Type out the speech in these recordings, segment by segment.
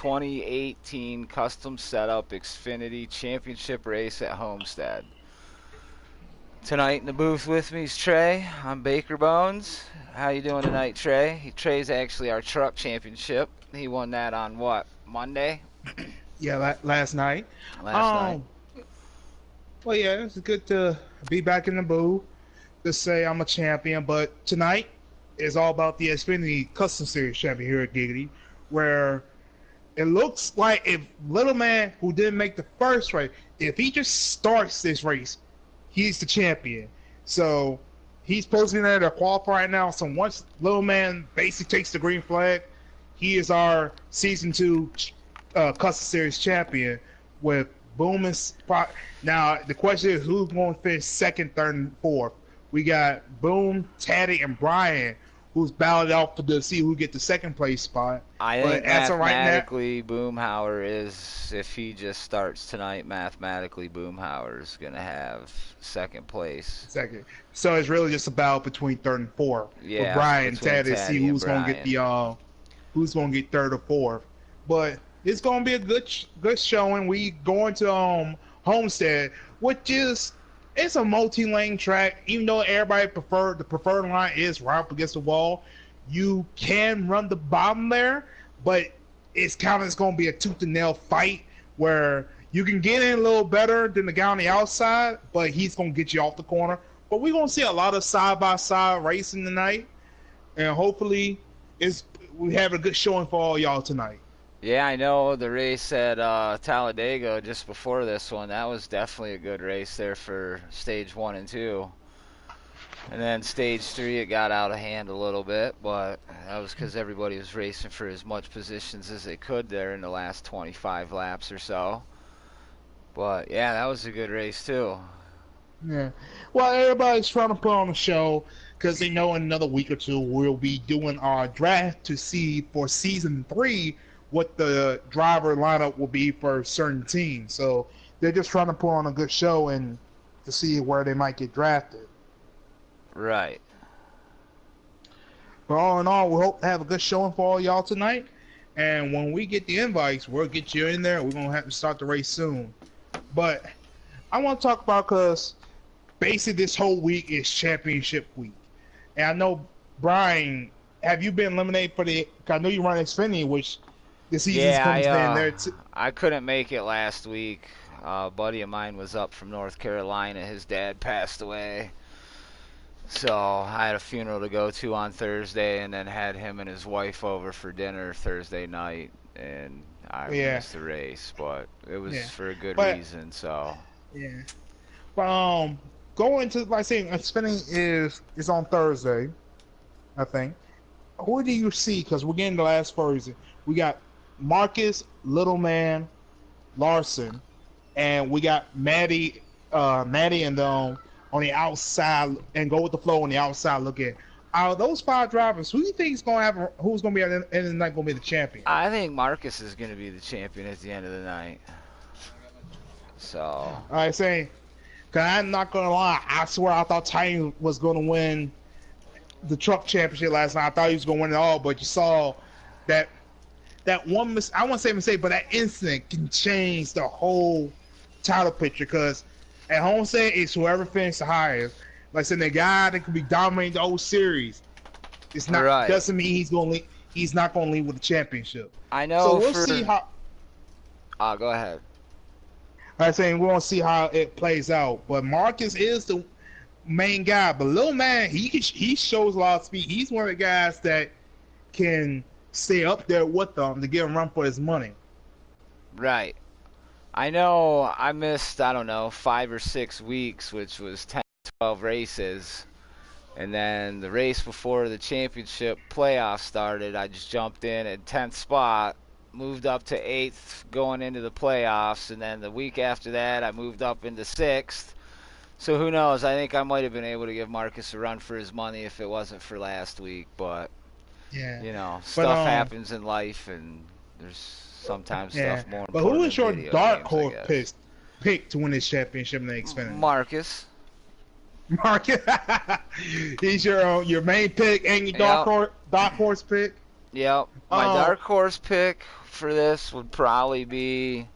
2018 custom setup Xfinity championship race at Homestead. Tonight in the booth with me is Trey. I'm Baker Bones. How you doing tonight, Trey? Trey's actually our truck championship. He won that on what, Monday? Yeah, last night. Last night. Um, well, yeah, it's good to be back in the booth to say I'm a champion. But tonight is all about the Xfinity Custom Series champion here at Giggity, where it looks like if Little Man, who didn't make the first race, if he just starts this race, he's the champion. So he's posting there to qualify right now. So once Little Man basically takes the green flag, he is our season 2 Custom Series champion with Boom and Spot. Now the question is who's going to finish second, third, and fourth. We got Boom, Taddy, and Brian, who's battling out to see who get the second place spot. I But think as of right now, mathematically, Boomhauer is, if he just starts tonight, mathematically, Boomhauer is going to have second place. second. So it's really just a battle between third and fourth. Yeah, for Brian and between Taddy to see Taddy and who's going to get the who's going to get third or fourth. But it's going to be a good showing. We going to Homestead, which is it's a multi-lane track. Even though everybody the preferred line is right up against the wall, you can run the bottom there, but it's going to be a tooth and nail fight where you can get in a little better than the guy on the outside, but he's going to get you off the corner. But we're going to see a lot of side-by-side racing tonight, and hopefully we have a good showing for all y'all tonight. Yeah, I know the race at Talladega just before this one, that was definitely a good race there for stage 1 and 2. And then stage 3, it got out of hand a little bit, but that was because everybody was racing for as much positions as they could there in the last 25 laps or so. But yeah, that was a good race too. Yeah. Well, everybody's trying to put on a show because they know in another week or two we'll be doing our draft to see for season 3 what the driver lineup will be for certain teams. So they're just trying to put on a good show and to see where they might get drafted. Right. But all in all, we hope to have a good showing for all y'all tonight. And when we get the invites, we'll get you in there. We're going to have to start the race soon. But I want to talk about because basically this whole week is championship week. And I know, Brian, have you been eliminated for the... I know you run Xfinity, which the season's comes in there too. I couldn't make it last week. A buddy of mine was up from North Carolina. His dad passed away. So I had a funeral to go to on Thursday and then had him and his wife over for dinner Thursday night. And I missed the race, but it was for a good reason. So yeah. But going to, like I say, Xfinity is on Thursday, I think. Who do you see? Because we're getting the last version. We got Marcus, Little Man, Larson, and we got Maddie and on the outside, and go with the flow on the outside. Look at out of those 5 drivers, who do you think is going to have? Who's going to be at the end of the night going to be the champion? I think Marcus is going to be the champion at the end of the night. So I say, cause I'm not going to lie, I swear I thought Titan was going to win the truck championship last night. I thought he was going to win it all, but you saw that one I won't say mistake, but that incident can change the whole title picture. Because at Homestead, it's whoever finishes the highest. Like I said, the guy that could be dominating the whole series. It's not doesn't mean he's not going to leave with the championship. I know. So we'll see how. Go ahead. I'm saying we want to see how it plays out. But Marcus is the main guy. But Little Man, he shows a lot of speed. He's one of the guys that can stay up there with them to get him run for his money. Right. I know I missed, I don't know, 5 or 6 weeks, which was 10, 12 races. And then the race before the championship playoff started, I just jumped in at 10th spot, moved up to 8th going into the playoffs. And then the week after that, I moved up into 6th. So who knows? I think I might have been able to give Marcus a run for his money if it wasn't for last week. But, you know, stuff happens in life, and there's sometimes stuff more important. But who is your dark horse pick to win this championship in the Xfinity? Marcus. He's your main pick and your dark horse pick. Yep. My Um, dark horse pick for this would probably be.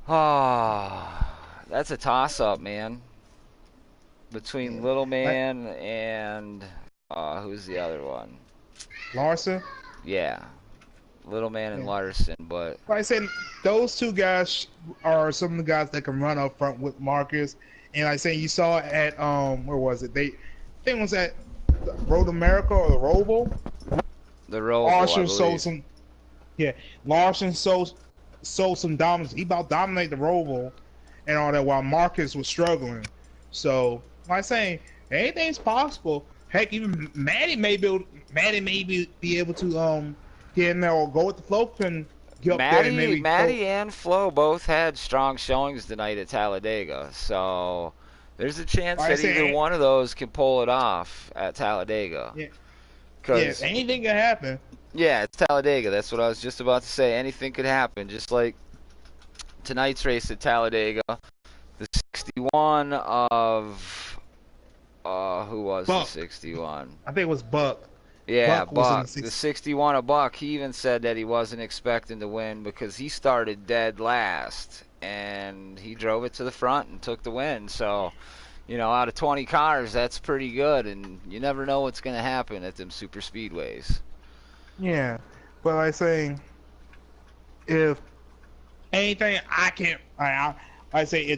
Oh, that's a toss up, man. Between Little like Man and who's the other one? Larson. Yeah, Little Man and Yeah. Larson. But Like I said, those two guys are some of the guys that can run up front with Marcus. And like I said, you saw at where was it? I think it was at Road America or the Roval. the Roval, I Larson sold believe. some. Yeah, Larson sold some dominance. He about dominate the Roval and all that while Marcus was struggling. So, like I saying, anything's possible. Heck, even Maddie may be able to get in there or go with the flow and get up there and maybe go. Maddie and Flo both had strong showings tonight at Talladega, so there's a chance Like I that either say, one of those can pull it off at Talladega. yeah, yeah, Cause anything can happen. yeah, it's Talladega. That's what I was just about to say. Anything could happen, just like tonight's race at Talladega. The 61 of who was the Buck, 61? I think it was Buck. Yeah, Buck was in the Buck. The 60. 61 of Buck, he even said that he wasn't expecting to win because he started dead last and he drove it to the front and took the win. So, out of 20 cars, that's pretty good, and you never know what's going to happen at them super speedways. Yeah, but like saying, if anything, I can't. I say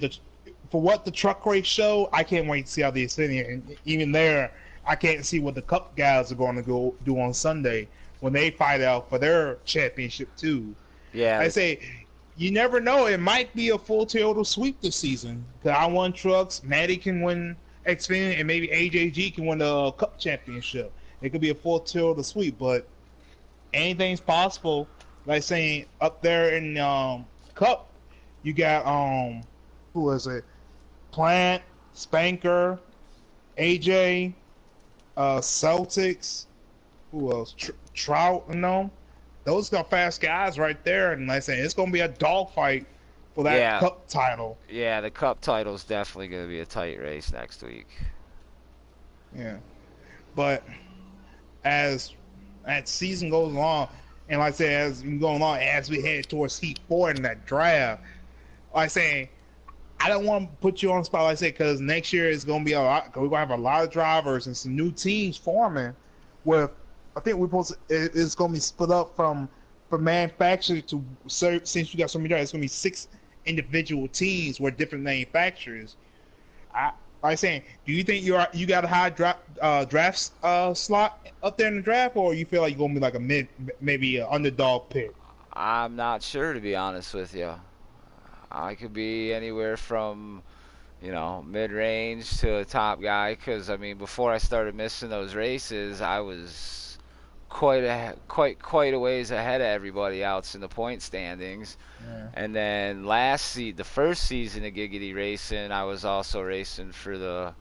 for what the truck race show, I can't wait to see how the Xfinity. And even there, I can't see what the Cup guys are going to go do on Sunday when they fight out for their championship too. Yeah, I say, you never know. It might be a full total sweep this season. Cause I won trucks. Maddie can win Xfinity, and maybe AJG can win the Cup championship. It could be a full total sweep, but anything's possible. Like saying up there in Cup, you got who was it? Plant, Spanker, AJ, Celtics. Who else? Trout, those are fast guys right there. And like I say, it's gonna be a dogfight for that yeah, Cup title. yeah. The Cup title's definitely going to be a tight race next week. Yeah, but as season goes along, and like I say, as we go along, as we head towards Heat 4 in that draft, like I say, I don't want to put you on the spot, like I say, because next year is going to be a lot. We're going to have a lot of drivers and some new teams forming. With I think it's going to be split up from manufacturer to since you got so many drivers, it's going to be 6 individual teams with different manufacturers. Like saying, do you think you got a high draft slot up there in the draft, or you feel like you're gonna be like maybe an underdog pick? I'm not sure, to be honest with you. I could be anywhere from, mid-range to a top guy. Because I mean, before I started missing those races, I was quite a ways ahead of everybody else in the point standings. Yeah. And then the first season of Giggity Racing, I was also racing for the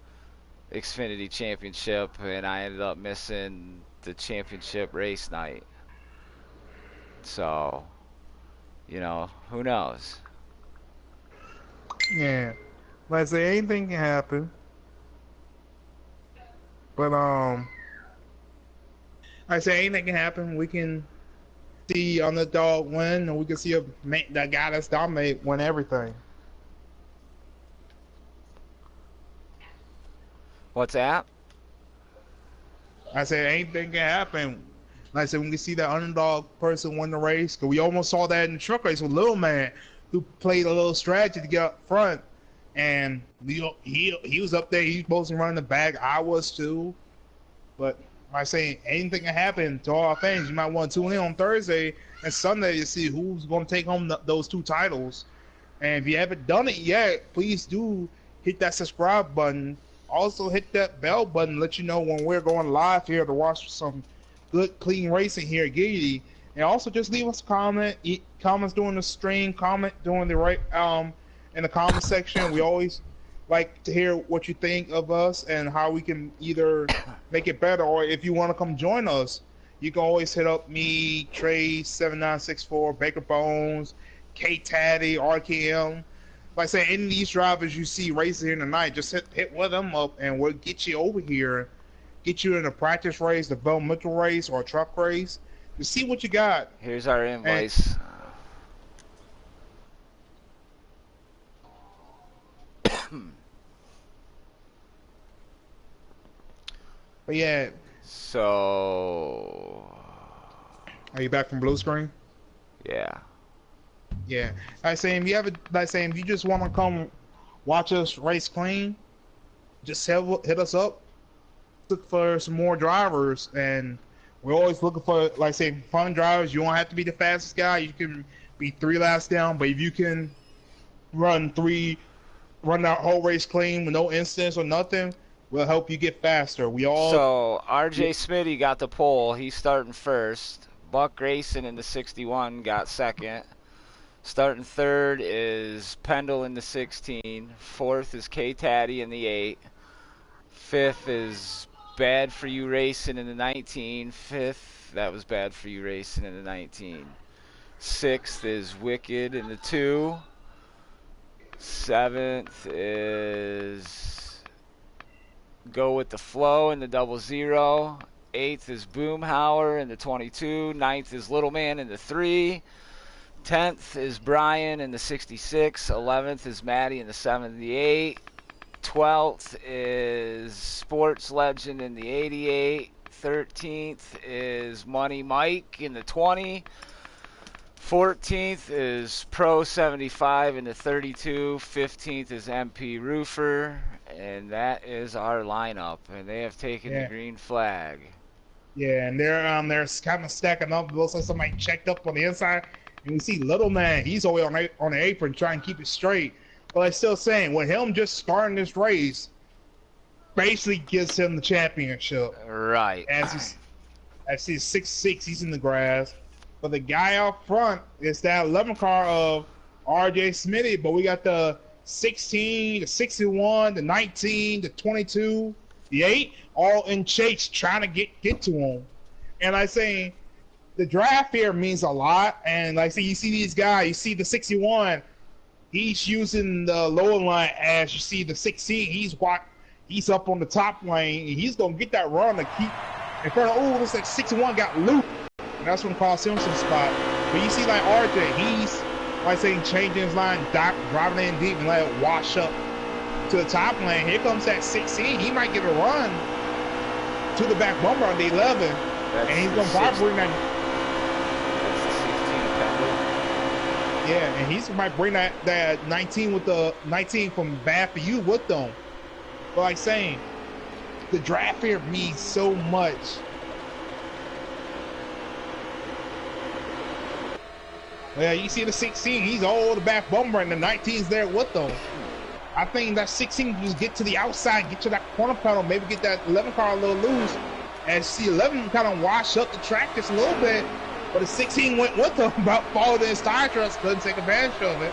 Xfinity Championship, and I ended up missing the championship race night. So, who knows? Yeah, like I say, anything can happen. But like I say, anything can happen. We can see underdog win, and we can see that guy that's dominate win everything. What's that? I said anything can happen. Like I said, we can see that underdog person win the race. Cause we almost saw that in the truck race with Little Man, who played a little strategy to get up front, and he was up there. He was supposed to run the back. I was too, but like I say, anything can happen to all our fans. You might want to tune in on Thursday and Sunday to see who's going to take home those 2 titles. And if you haven't done it yet, please do hit that subscribe button. Also hit that bell button, let you know when we're going live here to watch some good, clean racing here at Giggity. And also just leave us a comments during the stream, comment during the in the comment section. We always like to hear what you think of us and how we can either make it better, or if you want to come join us, you can always hit up me, Trey7964, Baker Bones, K Taddy, RKM. Like I say, any of these drivers you see racing here tonight, just hit one of them up and we'll get you over here get you in a practice race, developmental race, or a truck race to see what you got. Here's our And invoice. but yeah, So, are you back from blue screen? yeah. Yeah. Like saying if you have like saying if you just want to come watch us race clean, just hit us up. Look for some more drivers, and we're always looking for like say fun drivers. You don't have to be the fastest guy. You can be 3 laps down, but if you can run that whole race clean with no incidents or nothing, we'll help you get faster. We all So, RJ Smitty got the pole. He's starting first. Buck Grayson in the 61 got second. Starting third is Pendle in the 16. Fourth is K Taddy in the 8. Fifth is Bad For You Racing in the 19. Fifth, that was Bad For You Racing in the 19. Sixth is Wicked in the 2. Seventh is Go With The Flow in the 00. Eighth is Boomhauer in the 22. Ninth is Little Man in the 3. 10th is Brian in the 66. 11th is Maddie in the 78. 12th is Sports Legend in the 88. 13th is Money Mike in the 20. 14th is Pro 75 in the 32. 15th is MP Roofer. And that is our lineup. And they have taken the green flag. Yeah, and they're kind of stacking up. It looks like somebody checked up on the inside. And we see Little Man, he's always on the apron trying to keep it straight. But I'm still saying, with him just starting this race, basically gives him the championship. Right. As he's 6'6", he's in the grass. But the guy out front is that 11 car of RJ Smitty. But we got the 16, the 61, the 19, the 22, the 8, all in chase trying to get to him. And I say, the draft here means a lot, and like I say, you see these guys, you see the 61, he's using the lower line as you see the 16, he's up on the top lane, and he's gonna get that run to keep in front of, oh, looks like 61 got looped, and that's when Carl Simpson spot. But you see like RJ, he's like saying changing his line, driving in deep and let it wash up to the top lane. Here comes that 16, he might get a run to the back bumper on the 11, and he's gonna probably bring that. Yeah, and he might bring that 19 with the 19 from Bad For You with them. But like saying, the draft here means so much. Yeah, you see the 16, he's all the back bumper, and the 19's there with them. I think that 16 just get to the outside, get to that corner panel, maybe get that 11 car a little loose, and see 11 kind of wash up the track just a little bit. But the 16 went with him, about followed his tire trucks, couldn't take advantage of it.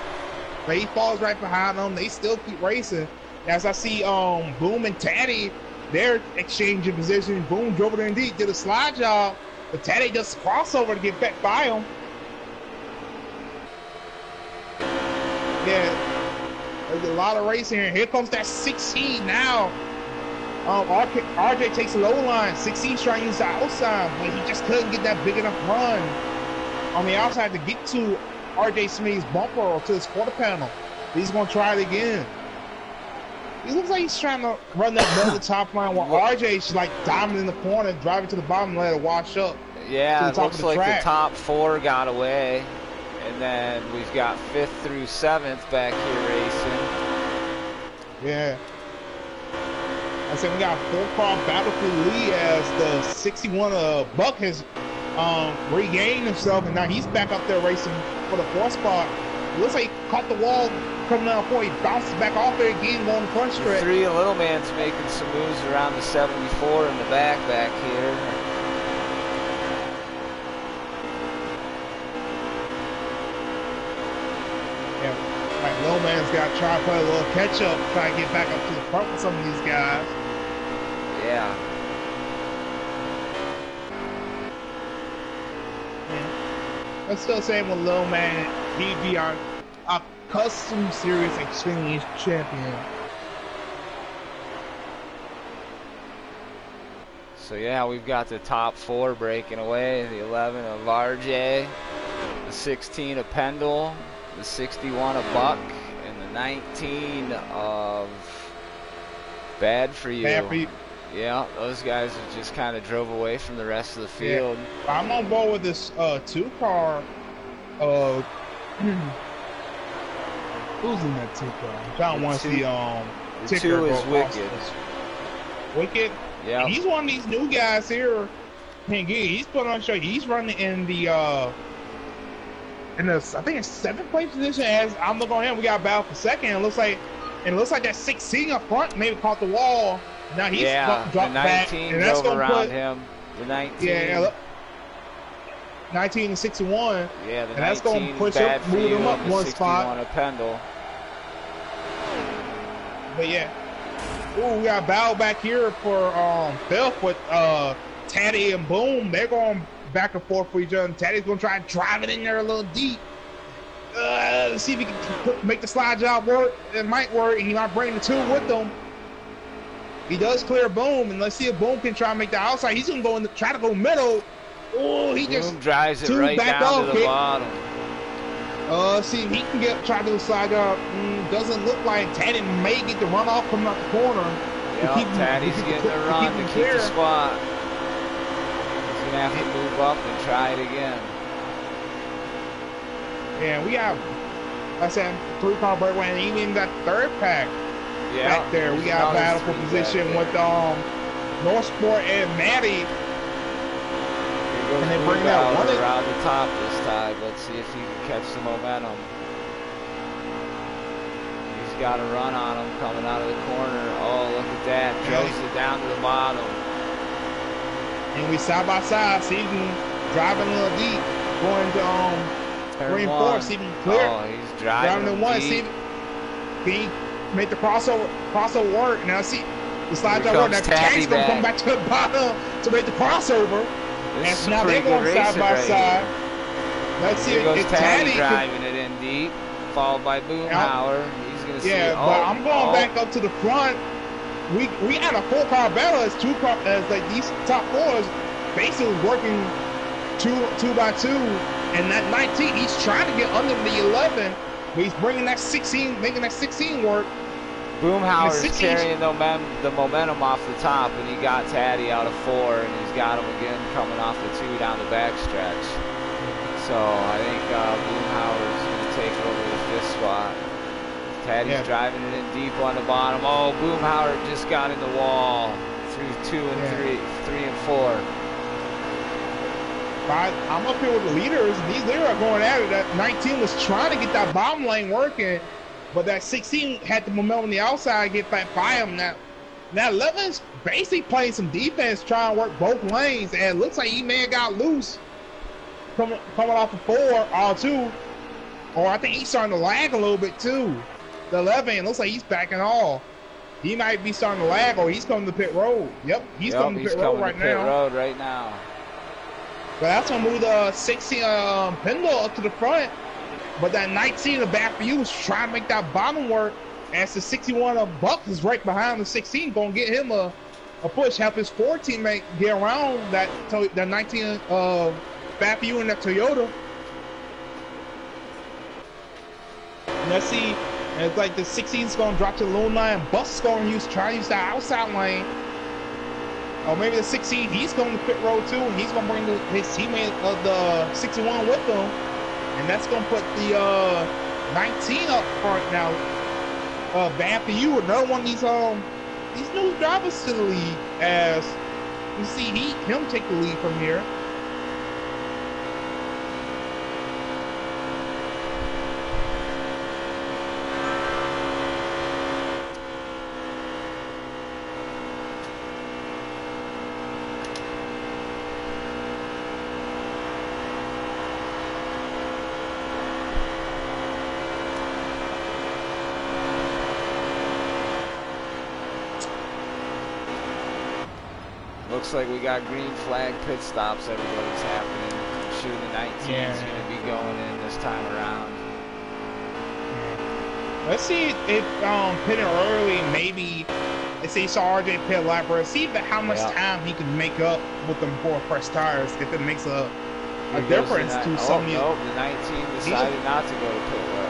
But he falls right behind them. They still keep racing. As I see Boom and Taddy, they're exchanging positions. Boom drove it indeed, did a slide job, but Taddy just crossover to get back by him. Yeah, there's a lot of racing here. Here comes that 16 now. RJ takes a low line. 16's trying to use the outside, but he just couldn't get that big enough run on the outside to get to RJ Smith's bumper or to his quarter panel. He's going to try it again. He looks like he's trying to run that middle top line while RJ's like diving in the corner, driving to the bottom and let it wash up. Yeah, it looks like the top 4 got away. And then we've got 5th through 7th back here racing. Yeah. I said we got a 4-car battle for the lead as the 61 Buck has regained himself, and now he's back up there racing for the 4th spot. It looks like he caught the wall coming down 4. He bounces back off there again, going the front stretch. 3 Little Man's making some moves around the 74 in the back here. Yeah, like Little Man's got to try to play a little catch up, try to get back up to the front with some of these guys. Yeah. I'm still saying with Lil Man, he'd be our custom series Xfinity champion. So yeah, we've got the top 4 breaking away. The 11 of RJ, the 16 of Pendle, the 61 of Buck, and the 19 of Bad for You. Bad for You. Yeah, those guys just kind of drove away from the rest of the field. Yeah. I'm on board with this 2-car. Who's in that 2-car? I don't want to see the 2 is Wicked. Wicked? Yeah. He's one of these new guys here. He's put on show. He's running in the I think it's 7th place position. As I'm looking on him, we got a battle for second. It looks like that 16 up front maybe caught the wall. Now he's dropped back, and that's drove gonna around put him. The 19. Yeah, 19 and 61. Yeah, the and that's going to push Bad him, move him up one 61 spot. of Pendle. But yeah, ooh, we got a battle back here for Filth with Taddy and Boom. They're going back and forth for each other. And Taddy's going to try and drive it in there a little deep. Let's see if he can make the slide job work. It might work. He might bring the 2 with him. He does clear Boom, and let's see if Boom can try and make the outside. He's going to go in try to go middle. Oh, he just drives it right down to the bottom. See if he can try to do a slide job. Doesn't look like Taddy may get the run off coming out the corner. Yeah, Taddy's getting the run to keep the spot. He's going to have to move up and try it again. Yeah, we got, like I said, 3-car breakaway, and even that 3rd pack back there. We got a battle for position with North Sport and Maddie. And they bring that one around the top this time. Let's see if he can catch the momentum. He's got a run on him coming out of the corner. Oh, look at that. Throws it down to the bottom. And we side by side, see if he can drive a little deep. Going to 3 and 4, see if he can clear. Oh, he's driving to 1, see if he make the crossover work. Now see the slide job work. Now Taddy's going to come back to the bottom to make the crossover. And now they're going side by side. Let's see if Taddy driving it in deep, followed by Boomhauer. He's going to see. Yeah, but I'm going back up to the front. We had a 4-car battle as 2-car as like these top 4s basically working two by 2. And that 19, he's trying to get under the 11, but he's bringing that 16, making that 16 work. Boomhauer's carrying the momentum off the top, and he got Taddy out of 4, and he's got him again coming off the 2 down the backstretch. So I think Boomhauer's going to take over the 5th spot. Taddy's driving it in deep on the bottom. Oh, Boomhauer just got in the wall through 2 and 3 and 4. I'm up here with the leaders, and these leaders are going at it. That 19 was trying to get that bottom lane working, but that 16 had the momentum on the outside, get back by him. Now 11's basically playing some defense, trying to work both lanes, and it looks like he may have got loose coming off of 4 R2, or I think he's starting to lag a little bit too. The 11 looks like he's backing off. He might be starting to lag, or he's coming to pit road. Yep, he's coming to pit road right now. But that's gonna move the 16 Pendle up to the front. But that 19 the Bad for You was trying to make that bottom work. As the 61 of Buck is right behind the 16, gonna get him a push, help his 4 teammate get around that 19 Bad for You in that Toyota. And let's see, it's like the 16 is gonna drop to the low line. Buck's gonna try to use that outside lane. Or maybe the 16, he's going to pit road too, and he's going to bring his teammate of the 61 with him. And that's going to put the 19 up front now. Bad for You, another one of these new drivers to the lead, as you see him take the lead from here. Looks like we got green flag pit stops. Everybody's happening. I'm sure the 19 is going to be going in this time around. Let's see if pitting early, maybe They say he saw RJ pit a lap, bro. See how much Yeah. time he can make up with them 4 fresh tires if it makes a Here goes difference the to oh, some of you. nope, the 19 decided not to go to pit road.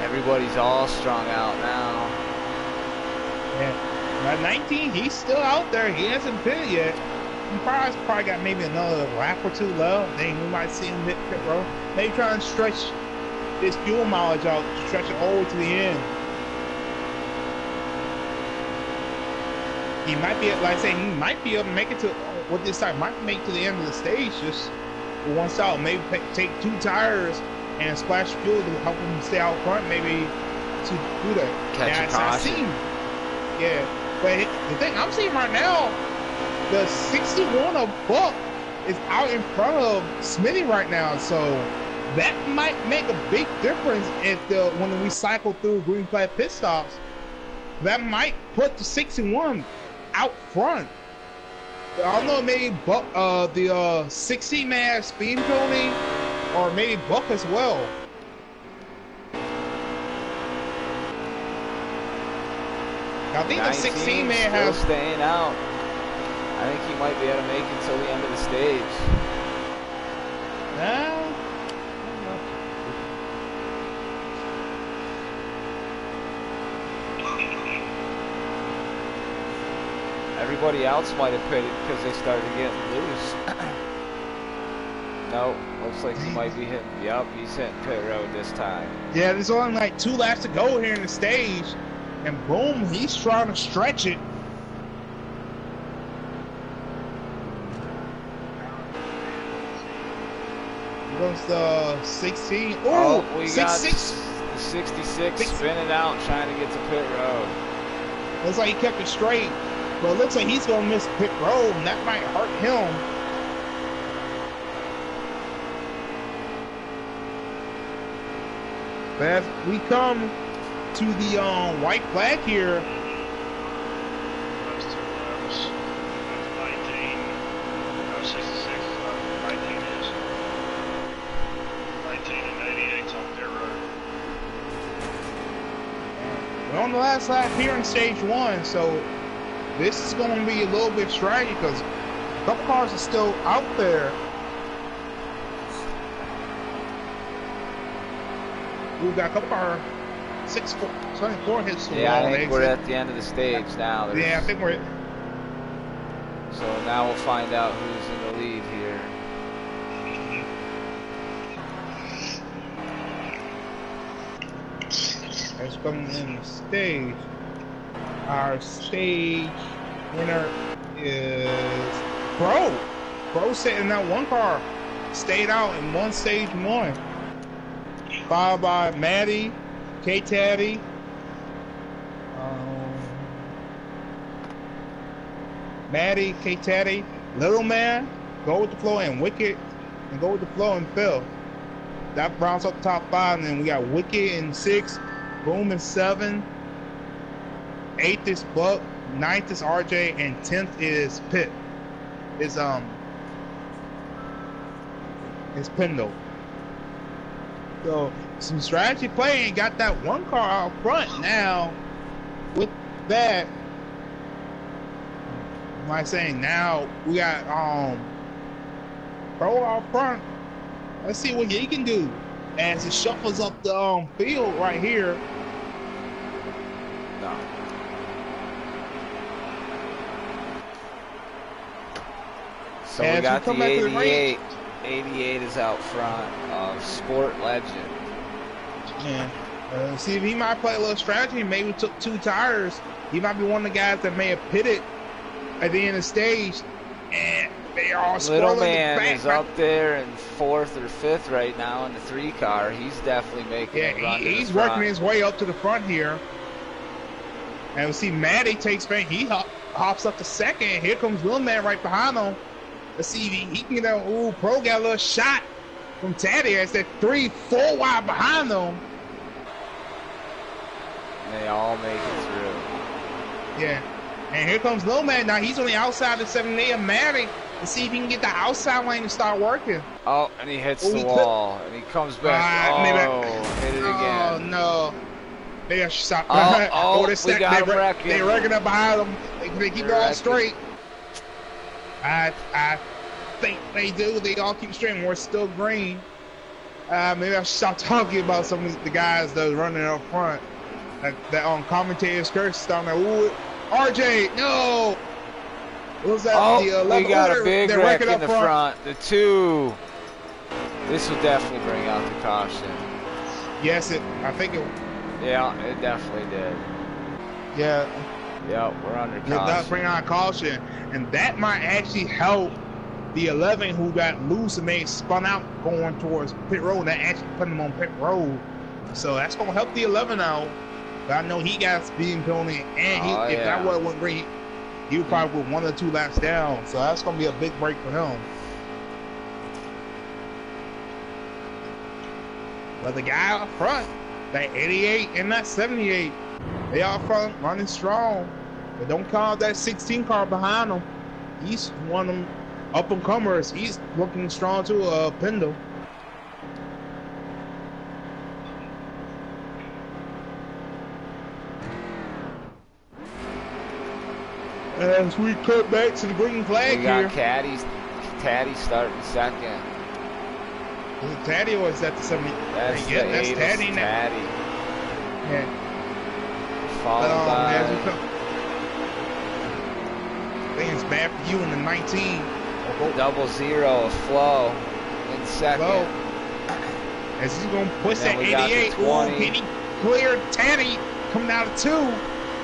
Everybody's all strung out now. Yeah. At 19, he's still out there. He hasn't pitted yet. He probably got maybe another lap or 2 left. Then we might see him hit pit road. Maybe trying to stretch his fuel mileage out, stretch it all to the end. He might be, like I say, he might be able to make it to, with this time, might make to the end of the stage just for one style. Maybe take 2 tires and splash fuel to help him stay out front, maybe to do that. Catch a caution. Yeah, but the thing I'm seeing right now, the 61 of Buck is out in front of Smitty right now, so that might make a big difference if when we cycle through green flag pit stops. That might put the 61 out front. I don't know, maybe Buck, the 16 man speed penalty, or maybe Buck as well. I think the 16 man has staying out. I think he might be able to make it till the end of the stage. Everybody else might have pitted because they started getting loose. No, looks like he might be hitting. Yep, he's hitting pit road this time. Yeah, there's only like 2 laps to go here in the stage, and boom, he's trying to stretch it. Here goes the 16. Oh, we 66. got the 66 spinning out, trying to get to pit road. Looks like he kept it straight, but it looks like he's gonna miss pit road, and that might hurt him. But as we come to the white flag here, we're on the last lap here in stage 1, so this is going to be a little bit strategy because a couple cars are still out there. We've got a couple cars, 74 hits the wall. Yeah, I think we're at the end of the stage now. Yeah, I think we're. So now we'll find out who's in the lead here. That's coming in the stage. Our stage winner is Pro. Pro sitting in that 1 car, stayed out in one stage 1. Followed by Maddie, K-Taddy, Maddie, K-Taddy, Little Man, Go With The Flow, and Wicked, and Go With The Flow and Phil. That rounds up the top 5, and then we got Wicked in 6, Boom in 7, 8th is Buck, 9th is RJ, and 10th is Pitt. It's Pendle. So some strategy play and got that 1 car out front. Now with that, like I saying, now we got Pro out front. Let's see what he can do as it shuffles up the field right here. No. So as we got the 88. 88 is out front of Sport Legend. Yeah. See if he might play a little strategy. Maybe took 2 tires. He might be one of the guys that may have pitted at the end of the stage, and they are Little Man is up there in 4th or 5th right now in the 3 car. He's definitely making a run. He's working his way up to the front here. And we see Maddie takes back. He hops up to second. Here comes Little Man right behind him. Let's see if he can get a Pro got a little shot from Taddy. It's that 3-4 wide behind them. They all make it through. Yeah. And here comes Little Man. Now he's on the outside of 78 of Maddie. Let's see if he can get the outside lane to start working. Oh, and he hits the wall. And he comes back. Hit it again. Oh, no. They got shot. We got him wrecking. They're wrecking up behind them. They keep it all straight. I think they do. They all keep straight. We're still green. Maybe I should stop talking about some of the guys that are running up front. That on commentators curse down there. Ooh, RJ, no. What was that? Oh, the we got a big wreck in the front. front. The 2. This will definitely bring out the caution. Yes, I think it. Yeah, it definitely did. Yeah. Yep, we're under caution. It does bring out caution, and that might actually help the 11 who got loose and they spun out going towards pit road. That actually put them on pit road, so that's gonna help the 11 out. But I know he got speeding penalty, and if that wasn't green, he would probably with 1 or 2 laps down. So that's gonna be a big break for him. But the guy up front, that 88 and that 78, they out front running strong. But don't count that 16 car behind him. He's one of them up and comers. He's looking strong too, Pendle. As we cut back to the green flag here. We got Taddy starting second. Was it Taddy or is that the 70? That's that's Taddy now. Taddy. Yeah. Followed by. As we come, I think it's bad for you in the 19. .00 of Flo in second. Flo. As he's gonna push that 88. Ooh, can he clear Taddy coming out of 2?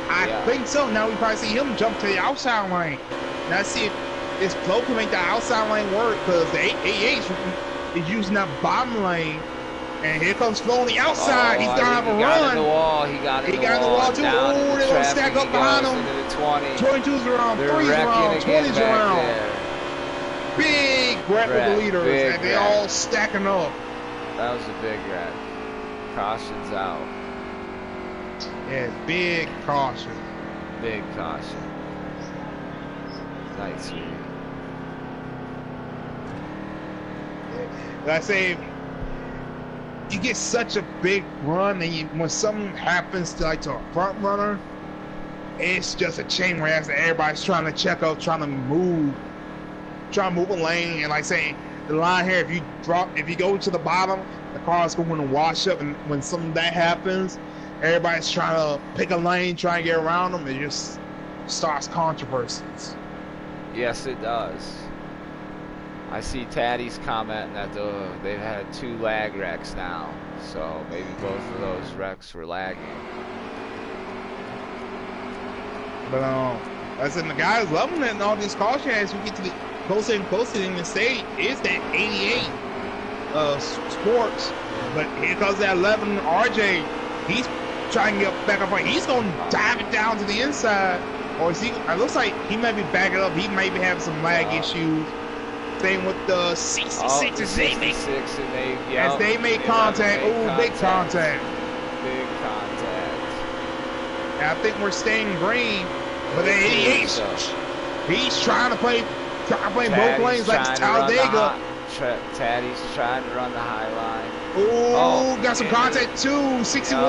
I think so. Now we probably see him jump to the outside lane. Now let's see if Flo can make the outside lane work, because the 88 is using that bottom lane. And here comes Flo on the outside. He's gonna have a run. He got in the wall too. Ooh, they're gonna stack up behind him. 22's around, 3's around, 20's around. Big wreck with the leaders, and they all stacking up. That was a big wreck. Caution's out. Yeah, big caution. Big caution. Nice read. Like I say, you get such a big run, and when something happens to a front runner, it's just a chain reaction. Everybody's trying to check up, trying to move a lane. And like I say, the line here, if you go to the bottom, the car's going to wash up, and when something that happens, everybody's trying to pick a lane, try and get around them. It just starts controversies. Yes, it does. I see Taddy's commenting that they've had 2 lag wrecks now, so maybe both of those wrecks were lagging. But I said the guys loving it, and all these caution as we get to the closer and closer in the state is that 88 Sports. But here comes that 11 RJ. He's trying to get back up. He's going to dive it down to the inside. Or is he? It looks like he might be backing up. He may be having some lag issues. Same with the 66 as they make contact. Oh, big contact. Big contact. And I think we're staying green. But the 88, he's trying to play both lanes like Talladega. Taddy's trying to run the high line. Ooh, got some contact too. 61.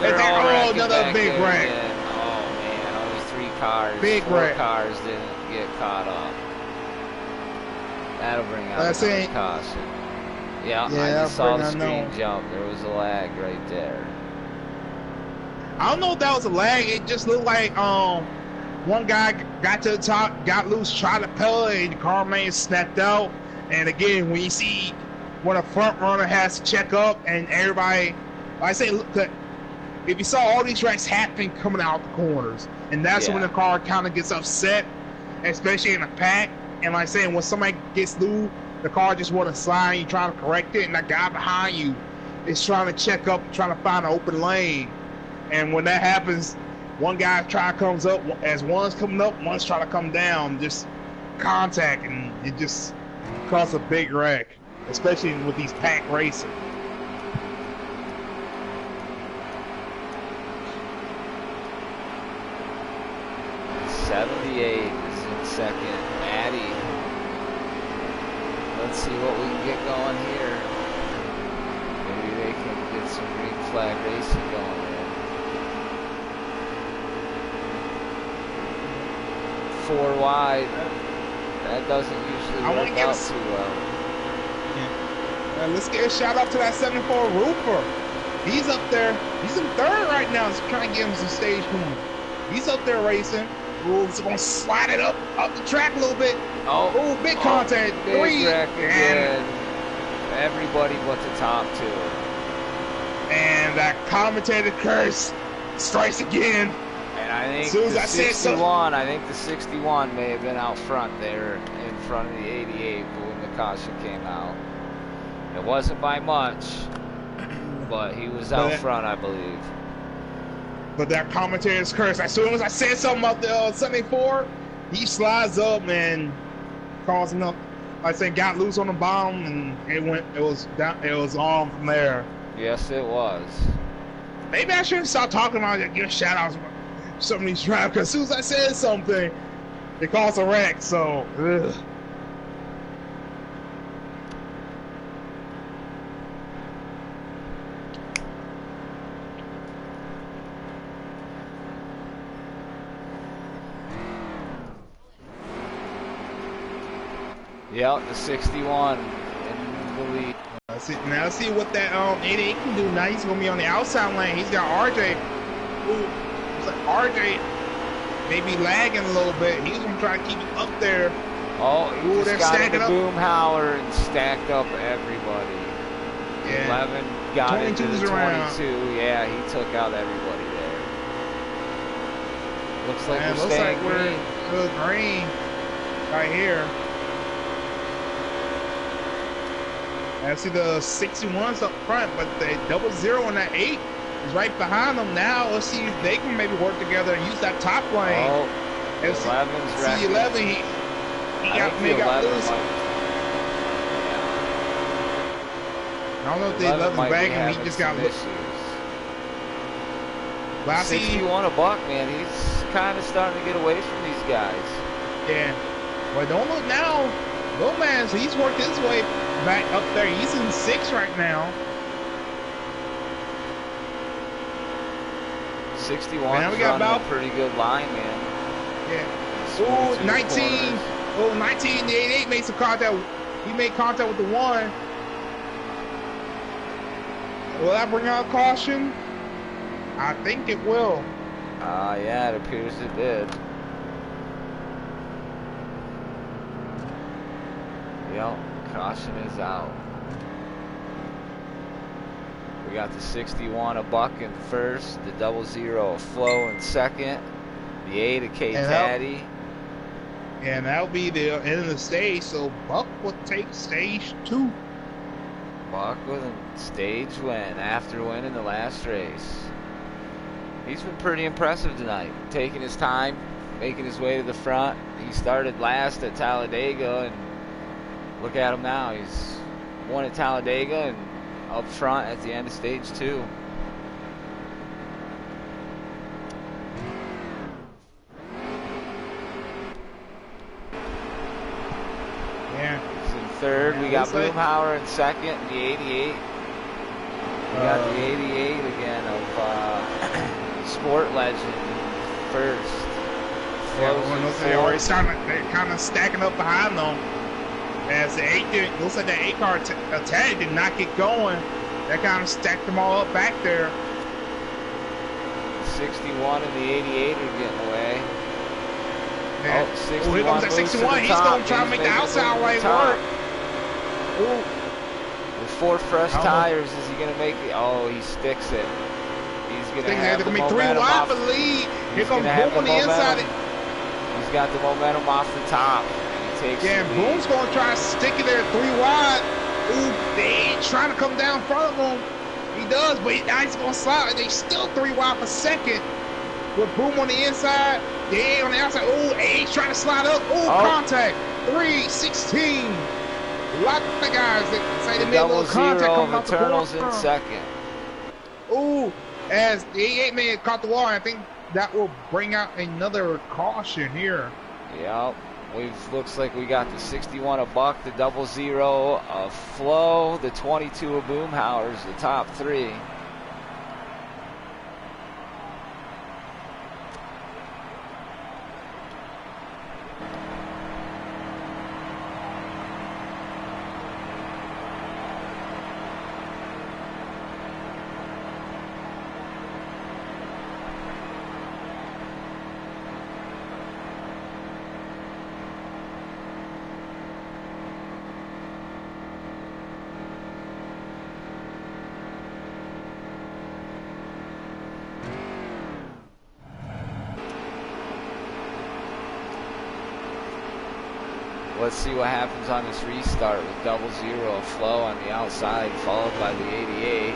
Another big wreck. Oh man, only 3 cars. Four cars didn't get caught up. That'll bring out the caution. Yeah, I just saw the screen jump. There was a lag right there. I don't know if that was a lag. It just looked like one guy got to the top, got loose, tried to pedal, and the car man snapped out. And again, when you see when a front runner has to check up, and everybody, like I say, look, if you saw all these wrecks happen coming out the corners, and that's when the car kind of gets upset, especially in a pack. And like I say, when somebody gets loose, the car just want to slide, you trying to correct it, and that guy behind you is trying to check up, trying to find an open lane. And when that happens, one guy comes up as one's coming up, one's trying to come down, just contact, and it just causes a big wreck, especially with these pack racing. '78 is in second. Maddie. Let's see what we can get going here. Maybe they can get some green flag racing going there. 4 wide. That doesn't usually work out too well. Yeah. Let's get a shout out to that 74 Roofer. He's up there. He's in third right now. So trying to get him some stage going. He's up there racing. Ooh, he's gonna slide it up the track a little bit. Oh, big contact. Big 3 wreck again. Everybody but the top 2. And that commentator curse strikes again. And I think as soon as the I said 61, I think the 61 may have been out front there in front of the 88 when the caution came out. It wasn't by much, but he was out front, I believe. But that commentator's curse. As soon as I said something about the 74, he slides up and causing up. Like I said, got loose on the bottom, and it was down. It was on from there. Yes, it was. Maybe I shouldn't stop talking about it. Give shout outs about some of these drivers, because as soon as I said something, it caused a wreck. So. Ugh. Yep, the 61 in the lead. Let's see what that 88 can do. Now he's gonna be on the outside lane. He's got RJ. Ooh, it's like RJ maybe lagging a little bit. He's gonna try to keep it up there. Oh, he just got into Boomhauer and stacked up everybody. Yeah. 11 got into the 22. Around. Yeah, he took out everybody there. Looks like we're looks staying like green. We're green right here. I see the 61's up front, but the 00 and that 8 is right behind them now. Let's see if they can maybe work together and use that top lane. Oh, 11's see 11, he got loose. I don't know if they 11 back and he just got loose. But I see 61 a buck, man. He's kind of starting to get away from these guys. Yeah. Well, don't look now. Gomez, he's worked his way back up there. He's in 6 right now. 61 is running a pretty good line, man. Yeah. Ooh, 19. Oh, 19, the 88 made some contact. He made contact with the 1. Will that bring out caution? I think it will. Yeah, it appears it did. Yep, caution is out. We got the 61 a buck in first, the 00 a Flo in second, the 8 a K-Taddy. And that'll be the end of the stage, so Buck will take stage 2. Buck with a stage win after winning the last race. He's been pretty impressive tonight, taking his time, making his way to the front. He started last at Talladega, and look at him now. He's won at Talladega and up front at the end of stage 2. Yeah. He's in third. We got Boomhauer in second, the 88. We got the 88 again of Sport Legend first. They're kind of stacking up behind them. As the 8 looks like the 8 car tag did not get going. That kind of stacked them all up back there. 61 and the 88 are getting away. Yeah. Oh, 61 here comes that 61. He's going to try to make the outside lane work. With 4 fresh tires, is he going to make it? Oh, he sticks it. He's going to have the momentum off the lead. Here comes Boom on the inside. He's got the momentum off the top. Yeah, Boom's going to try to stick it there 3 wide. Ooh, they ain't trying to come down in front of him. He does, but now he's going to slide. They still 3 wide for second. with Boom on the inside. Yeah, on the outside. Ooh, Age trying to slide up. Ooh, Oh, contact. 3:16. A lot of guys that say they the made a little double contact zero coming of out the corner. Eternals in second. Ooh, as the 88 man caught the wall, I think that will bring out another caution here. Yep. Looks like we got the 61 of Buck, the double zero of Flo, the 22 of Boomhauers, the top three. Let's see what happens on this restart with double zero of Flo on the outside, followed by the 88.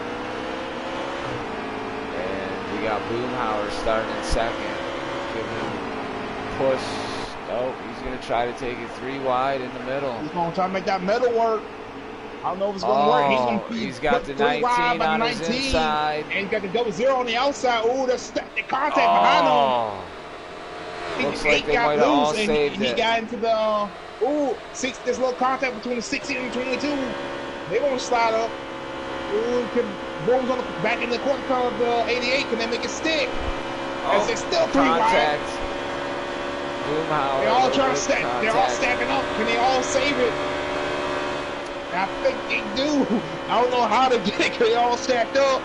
And we got Boomhauer starting in second. Giving him push. Oh, he's going to try to take it 3 wide in the middle. He's going to try to make that middle work. I don't know if it's going to work. He's going to he's got the 19 on his inside. And he's got the double zero on the outside. Ooh, the contact behind him. Looks like they might have all saved it. He got into the this little contact between the 60 and the 22. They're gonna slide up. Ooh, Boom's on the back in the corner of the 88. Can they make it stick? As it's still 3 wide. Boomhauer. They're all trying to stack. They're all stacking up. Can they all save it? I think they do. I don't know how to get it. They all stacked up.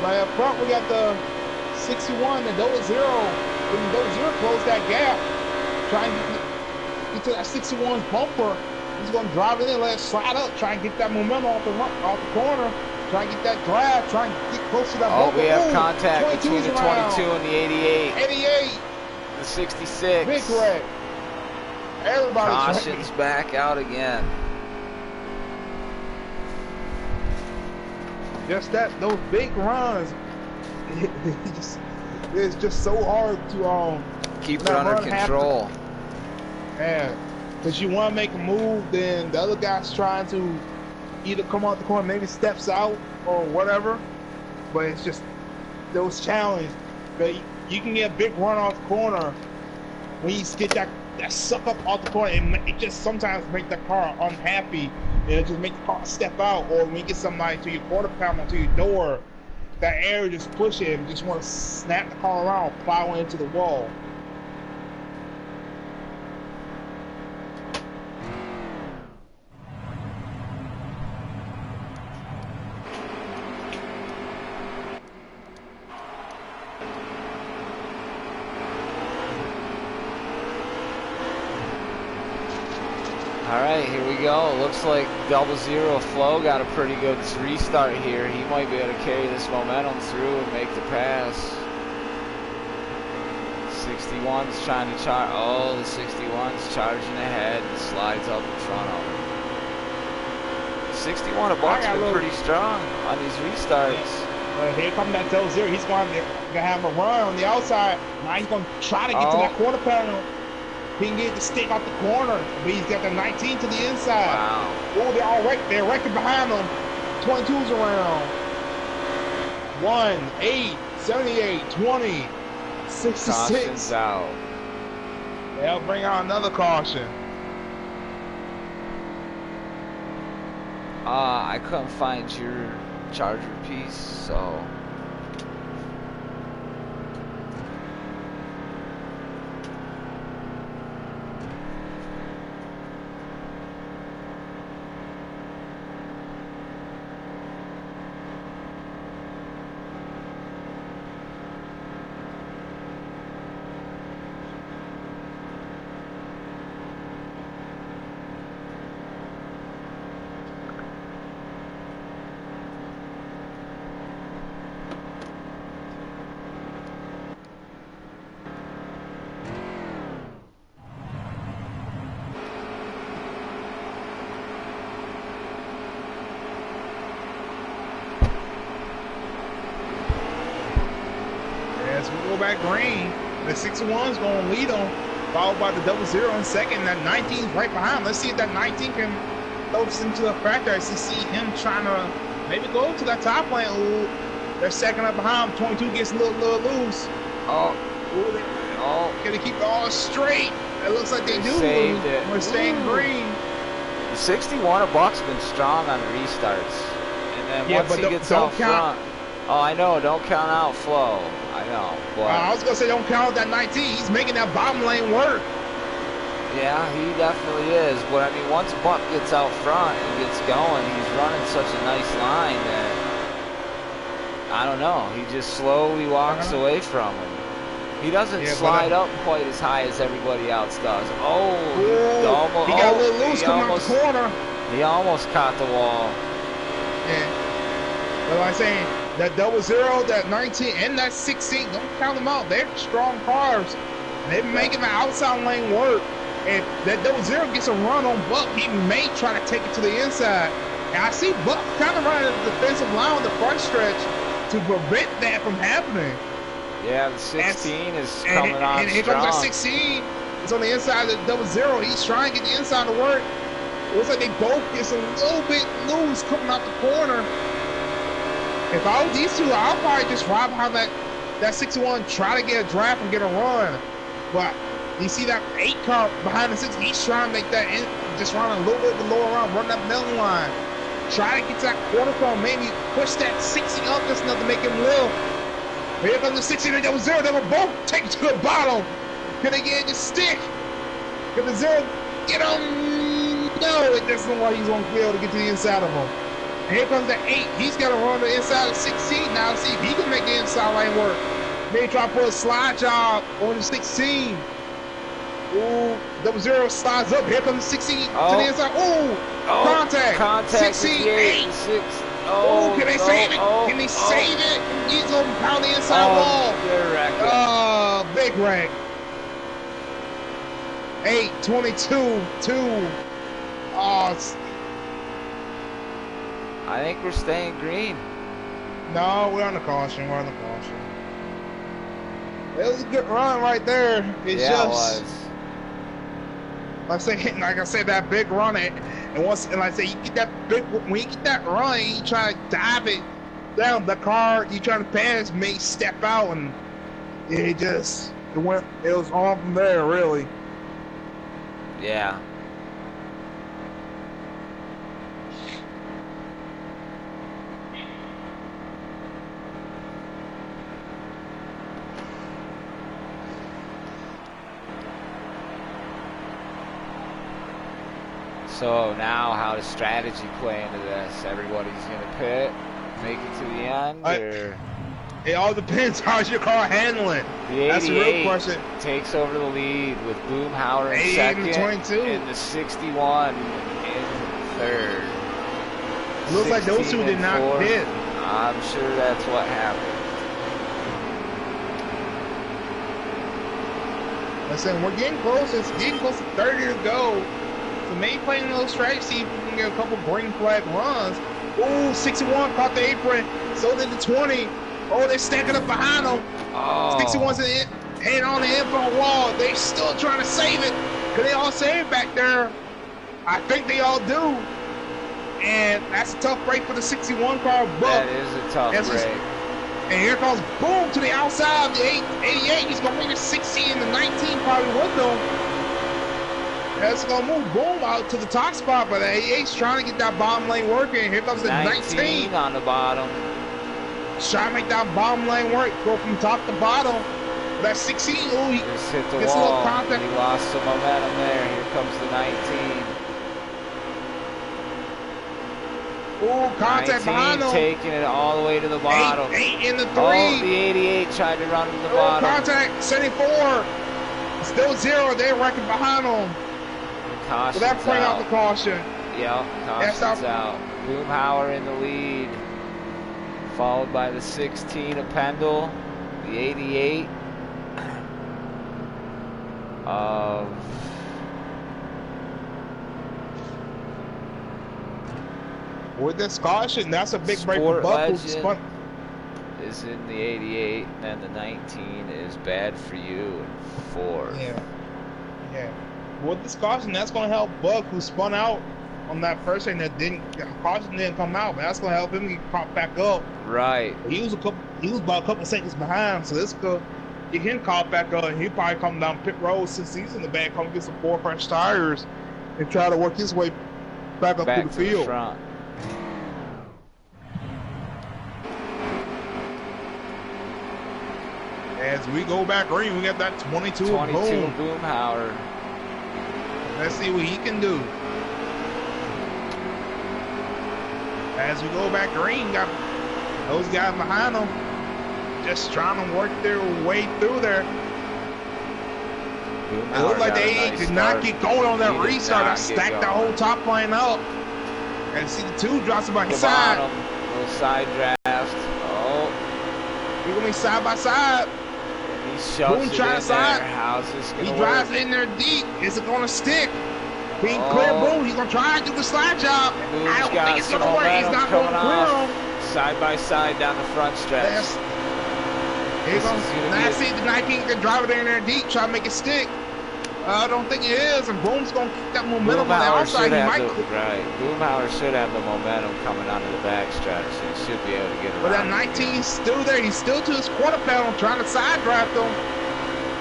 But up front, we got the 61, the double zero. When the double zero close that gap, trying to get to that 61's bumper. He's going to drive it in, let it slide up, try and get that momentum off the corner, try and get that drive, try and get close to that bumper. We have contact between the 22 and the 88. 88. The 66. Big wreck. Everybody's Caution's back out again. Just those big runs, it's just so hard to keep it under control. Yeah, because you want to make a move, then the other guy's trying to either come out the corner, maybe steps out or whatever. But it's just those challenges. But you can get a big run off the corner when you get that suck up off the corner. It just sometimes make the car unhappy. It'll just make the car step out, or when you get somebody to your quarter panel, to your door, that air just push it and just want to snap the car around, plow into the wall. Alright, here we go. Looks like double zero Flo got a pretty good restart here. He might be able to carry this momentum through and make the pass. 61's trying to charge. Oh, the 61's charging ahead and slides up in front of him. 61 of Buck's been pretty strong on these restarts. Here comes that double zero. He's going to have a run on the outside. Now he's going to try to get to that quarter panel. He can get the stick off the corner, but he's got the 19 to the inside. Wow. Oh, they're wrecking behind him. 22's around. 1, 8, 78, 20, 66. Caution's out. They'll bring out another caution. I couldn't find your charger piece, so... back green. The 61's going to lead them, followed by the 00 in second. That 19's right behind. Let's see if that 19 can throw this into the factor. I see him trying to maybe go to that top lane. Ooh, they're second up behind. 22 gets a little loose. Oh. Ooh, can they keep it all straight? It looks like they do. Saved it. We're staying green. The 61 of Buck's been strong on the restarts. And then once he gets out front. Oh, I know. Don't count out Flo. I know. But I was going to say don't count out that 19. He's making that bottom lane work. Yeah, he definitely is. But, I mean, once Buck gets out front and gets going, he's running such a nice line that, I don't know, he just slowly walks away from him. He doesn't slide up quite as high as everybody else does. Oh, he got a little loose coming out the corner. He almost caught the wall. Yeah. But like I'm saying, that 00, that 19, and that 16, don't count them out. They're strong cars. They're making the outside lane work. And that 00 gets a run on Buck, he may try to take it to the inside. And I see Buck kind of running the defensive line on the front stretch to prevent that from happening. Yeah, the 16 is coming on and here strong. comes that 16. It's on the inside of the 00. He's trying to get the inside to work. It looks like they both get a little bit loose coming out the corner. If I was these two, I'll probably just ride behind that 61, try to get a draft and get a run. But you see that 8 car behind the 6, he's trying to make that in, just run a little bit below around, run that middle line. Try to get to that quarter car, maybe push that 60 up just enough to make him live. Here comes the 16 and 00, they will both take it to the bottom. Can they get it to stick? Can the 0 get him? No, it doesn't look like he's going to be able to get to the inside of him. And here comes the 8. He's got to run the inside of 16 now to see if he can make the inside lane work. Maybe try to put a slide job on the 16. Ooh, 00 slides up. Here comes the 16 to the inside. Ooh, contact. 16, 8. 6. Oh, can they save it? Can they save it? He's going to pound the inside wall. They're wrecking. Oh, big wreck. 8, 22, 2. Oh, I think we're staying green. No, we're on the caution. We're on the caution. It was a good run right there. It's yeah, just, it was. Like I said, that big run, and like I say, you get that big, when you get that run, you try to dive it down. The car you trying to pass may step out, and it was on from there, really. Yeah. So now how does strategy play into this? Everybody's going to pit, make it to the end, or? It all depends how's your car handling. That's the real question. Takes over the lead with Boomhauer in second, and the 61 in third. It looks like those two did not pit. I'm sure that's what happened. Listen, we're getting close. It's getting close to 30 to go. So maybe playing a little strategy, see if we can get a couple green flag runs. Ooh, 61 caught the apron. So did the 20. Oh, they're stacking up behind them. Oh. 61's head on the info wall. They still trying to save it. Could they all save it back there? I think they all do. And that's a tough break for the 61 car. But that is a tough break. And here comes Boom to the outside of the 88. He's going to bring the 60 and the 19 probably with them. That's going to move Boom out to the top spot, but the 88's trying to get that bottom lane working. Here comes the 19 on the bottom. Trying to make that bottom lane work, go from top to bottom. That 16, ooh, he just hit the gets wall. A little contact. He lost some momentum there. Here comes the 19. Ooh, contact behind him. Taking it all the way to the bottom. 8 in the 3. Oh, the 88 tried to run to the bottom. Contact, 74. Still 0. They're wrecking behind him. Caution's so that bring out the caution. Yep, caution's out. Boomhauer in the lead. Followed by the 16 of Pendle. The 88 of... With this caution, that's a big break for Buck. Is is in the 88, and then the 19 is Bad For You in 4th. Yeah. Yeah. With this caution, that's going to help Buck, who spun out on that first thing that caution didn't come out, but that's going to help him get caught back up. Right. He was about a couple seconds behind, so this could get him caught back up, and he'll probably come down pit road since he's in the back, come get some 4 fresh tires, and try to work his way back up to the field. Front. As we go back green, we got that 22 Boomhauer. Let's see what he can do. As we go back green, got those guys behind them just trying to work their way through there. It looked like they did not get going on that restart. I stacked the whole top line up. And see the 2 drops by his side. Little side draft. Oh. He's going to be side by side. He shoves it in there. How's this going to work? He drives in there deep. Is it going to stick? He clear Boom. He's going to try and do the slide job. I don't think it's going to work. He's not going to clear him. Side by side down the front stretch. Now see the 19 can drive it in there deep, try to make it stick. I don't think it is, and Boom's going to keep that momentum on the outside. Right. Boomhauer should have the momentum coming onto the back stretch, so he should be able to get around. But that 19's still there. He's still to his quarter panel trying to side draft him.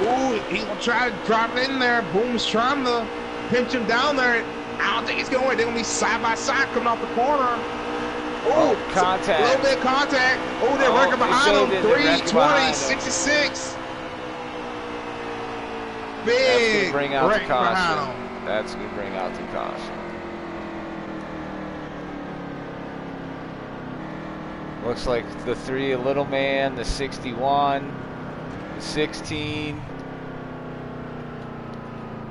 Ooh, he's going to try to drop it in there. Boom's trying to pinch him down there. I don't think he's going to work. They're going to be side by side coming off the corner. Ooh, contact. A little bit of contact. Ooh, they're working behind him. 320, 66. Big bring out the caution. That's going to bring out the caution. Looks like the 3, a little man, the 61, the 16,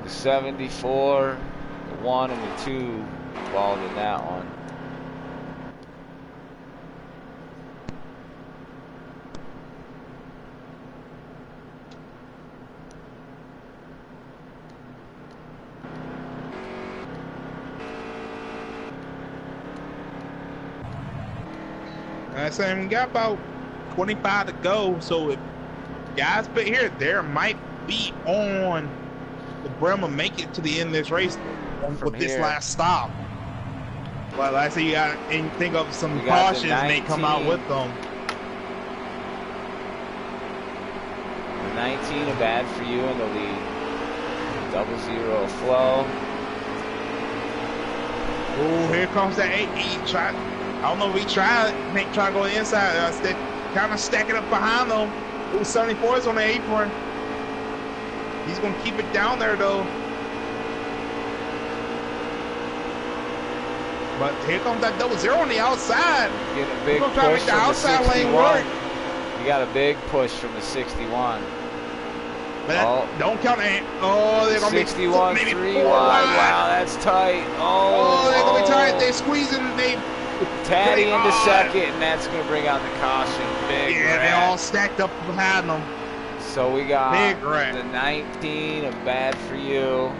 the 74, the 1 and the 2 balled in that one. I say we got about 25 to go, so if guys put here, there might be on the Bremer make it to the end of this race with this last stop. Well, I say you got to think of some cautions they come out with them. The 19, a Bad For You in the lead. 00 flow. Oh, here comes that 8. I don't know if he tried to go inside. Kind of stack it up behind them. Ooh, 74 is on the apron. He's going to keep it down there, though. But here comes that 00 on the outside. Getting a big push try to make the outside lane work. You got a big push from the 61. But don't count it. Oh, they're going to be 61, 3 wide. Wow, that's tight. Oh, they're going to be tight. They're squeezing. Taddy into second, and that's going to bring out the caution. Big rat. They all stacked up behind them. So we got big rat. The 19 of Bad For You,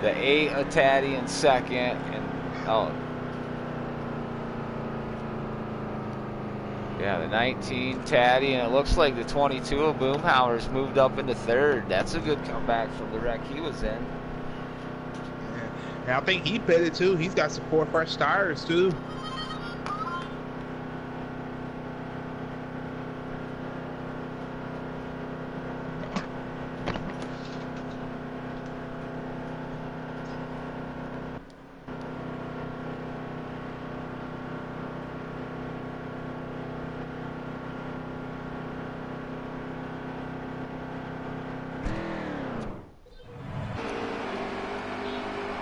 the 8 of Taddy in second, and yeah, the 19 Taddy, and it looks like the 22 of Boomhauer's moved up into third. That's a good comeback from the wreck he was in. And I think he pitted too. He's got some 4 fresh tires too.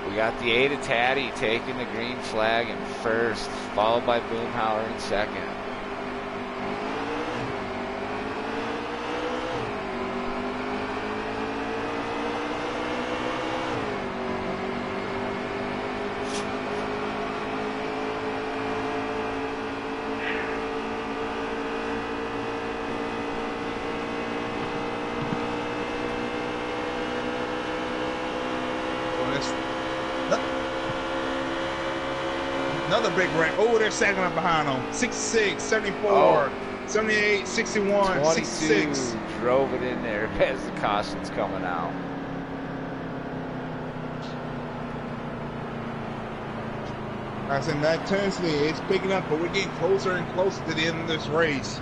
We got the 8 of Taddy taking the green flag in first, followed by Boomhauer in second. Another big wreck. Oh, they're sagging up behind them. 66, 74, Oh. 78, 61, 22 66. drove it in there as the caution's coming out. I said that intensity is picking up, but we're getting closer and closer to the end of this race.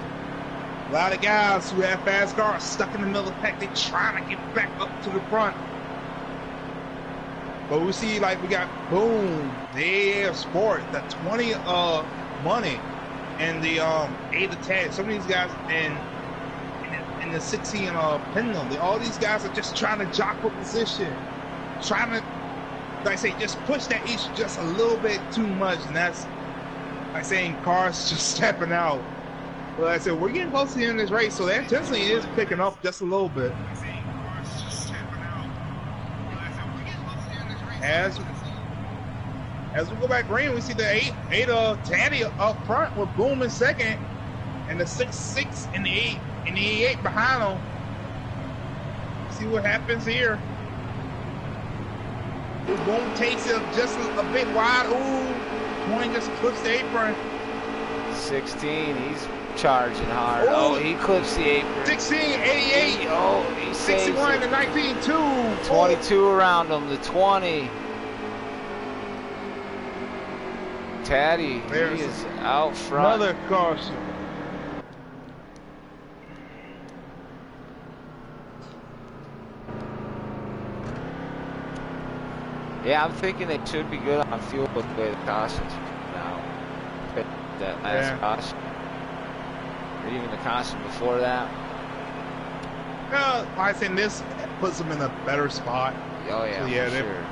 A lot of guys who have fast cars stuck in the middle of the pack. They're trying to get back up to the front. But we see, like, we got Boom, the AF Sport, the 20 Money, and the 8 Attack. Some of these guys, and the 16 Pendulum. All these guys are just trying to jock for position, trying to, like I say, just push that issue just a little bit too much, and that's like saying cars just stepping out. But like I said, we're getting close to the end of this race, so that intensity is picking up just a little bit. As we go back green, we see the 8 Taddy up front with Boom in second, and the 6 and the 8 behind them. See what happens here. Boom takes it just a bit wide. Ooh, 20 just clips the apron. 16, he's charging hard. Oh, he clips the apron. 16, 88. Oh, he saves 61 it. to 19, 2. 22 around him, the 20. Taddy, he is out front. Another caution. Yeah, I'm thinking they should be good on fuel with the way the cautions now. That last caution. Or even the caution before that. I think this puts them in a better spot. Oh, yeah, so, yeah, for sure.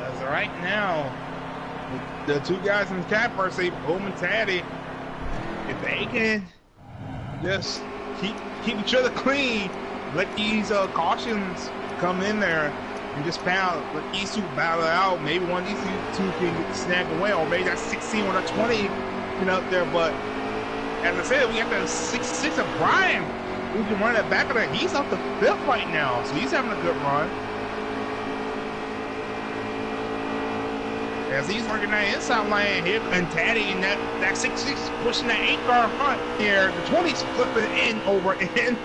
As of right now, the two guys in the cap are say Boom and Taddy. If they can just keep each other clean, let these cautions come in there and just pound, let these two battle out. Maybe one of these two can snag away, or maybe that 16 or that 20 can up there. But as I said, we got the 66 of Brian who can run that back of that. He's up to 5th right now, so he's having a good run. As he's working that inside lane here, and Taddy and that 66 pushing that 8 car in front here. The 20's flipping in over in.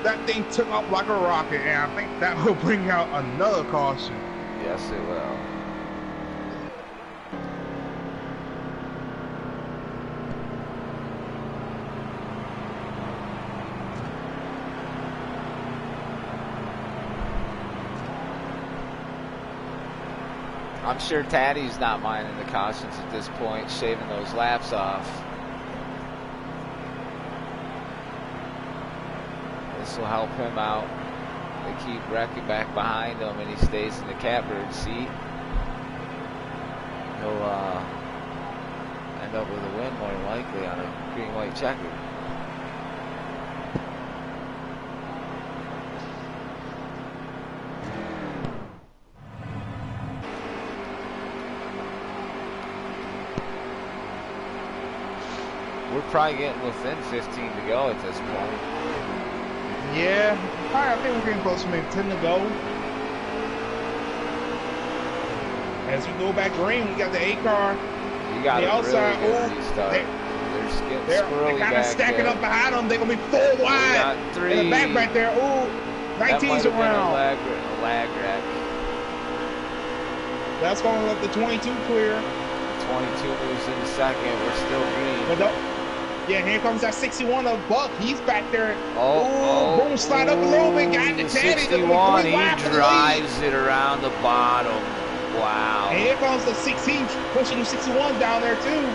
That thing took off like a rocket, and I think that will bring out another caution. Yes, it will. I'm sure Taddy's not minding the cautions at this point, shaving those laps off. This will help him out. They keep wrecking back behind him, and he stays in the catbird seat. He'll end up with a win more than likely on a green-white checker. We're probably getting within 15 to go at this point. Yeah, I think we're getting close to maybe 10 to go. As we go back green, we got the 8 car. You got the outside. Really restart. They're kind of stacking up behind them. They're going to be full wide. In the back right there. Ooh, 19's around. A lag wreck. That's going to let the 22 clear. 22 moves into second. We're still green. Yeah, here comes that 61 of Buck. He's back there. Boom, slide up a little bit. Got the Taddy. 61, he drives it around the bottom. Wow. And here comes the 16 pushing the 61 down there too.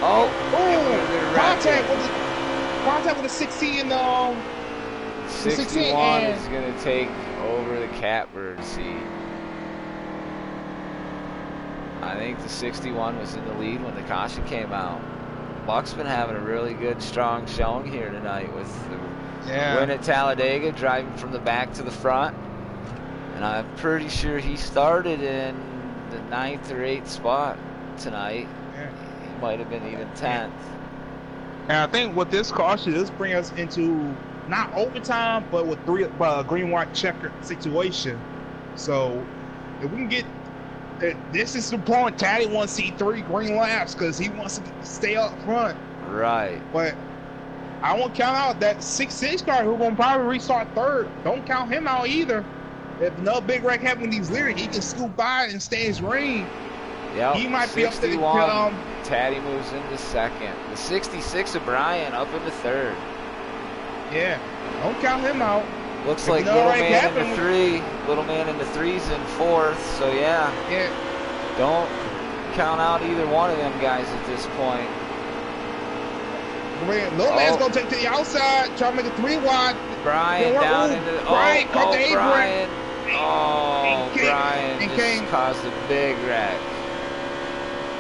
Contact with the 16. 61 is going to take over the catbird seat. I think the 61 was in the lead when the caution came out. Buck's been having a really good, strong showing here tonight with the win at Talladega, driving from the back to the front. And I'm pretty sure he started in the 9th or 8th spot tonight. Yeah. He might have been even 10th. And I think with this caution, this brings us into not overtime, but with green white checker situation. So if we can get this is the point. Taddy wants to see 3 green laps because he wants to stay up front. Right. But I won't count out that 6-6 car who's gonna probably restart third. Don't count him out either. If no big wreck happens with these lyrics, he can scoop by and stay his ring. Yep. He might be up to the 61. Taddy moves into second. The 66 of Brian up into third. Yeah. Don't count him out. Looks like little man in the 3. Little man in the 3's in 4th. So yeah. Yeah. Don't count out either one of them guys at this point. Little man's gonna take to the outside, try to make a 3 wide. Brian down into the Brian caught the Brian. And Brian King just caused a big wreck.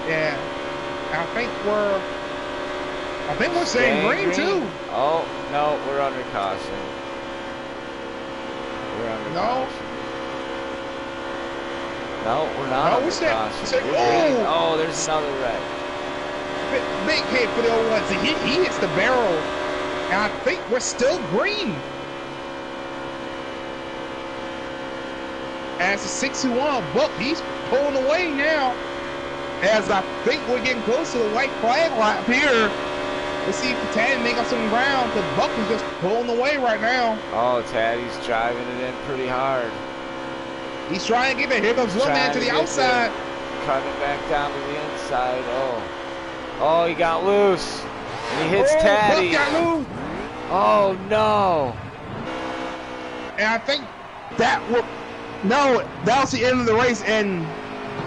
Yeah. I think we're saying green too. Oh no, we're under caution. We're under caution. No, we're not under caution. Oh, there's another wreck. Big hit for the old ones. He hits the barrel, and I think we're still green. As the 61 Buck, he's pulling away now. As I think we're getting close to the white flag lap here. Let's see if Taddy make up some ground, because Buck is just pulling away right now. Oh, Taddy's driving it in pretty hard. He's trying to get there. Here comes Little Man to the outside. Cutting back down to the inside. Oh, he got loose. And he hits Taddy. Buck got loose. Oh, no. And I think that was the end of the race. And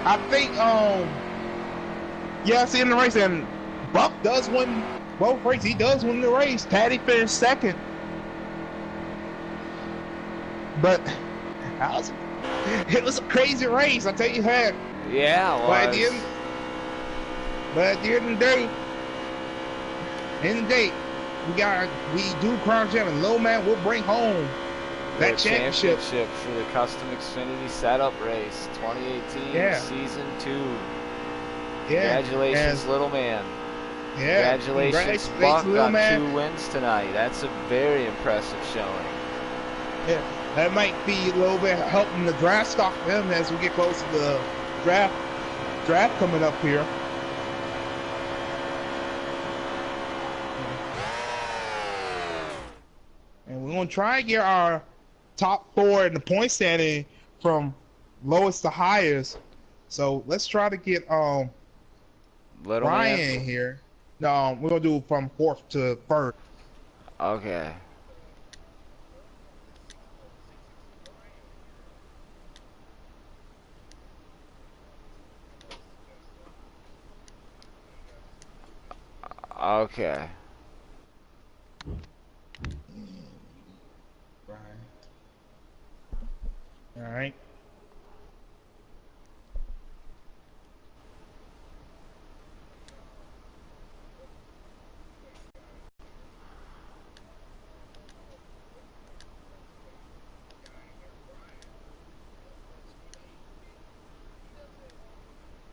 I think, it's the end of the race. And Buck does win both races. He does win the race. Taddy finished second. But it was a crazy race, I tell you that. Yeah, it was. But at the end of the day, we do crown champion. Low man will bring home that championship for the custom Xfinity setup race 2018 season 2. Yeah. Congratulations, little man. Yeah. Congratulations, Buck, on 2 wins tonight. That's a very impressive showing. Yeah. That might be a little bit helping the draft stock for him as we get close to the draft coming up here. And we're going to try and get our top 4 in the point standing from lowest to highest. So let's try to get Brian in here. No, we're going to do from 4th to 1st. Okay. Okay. All right.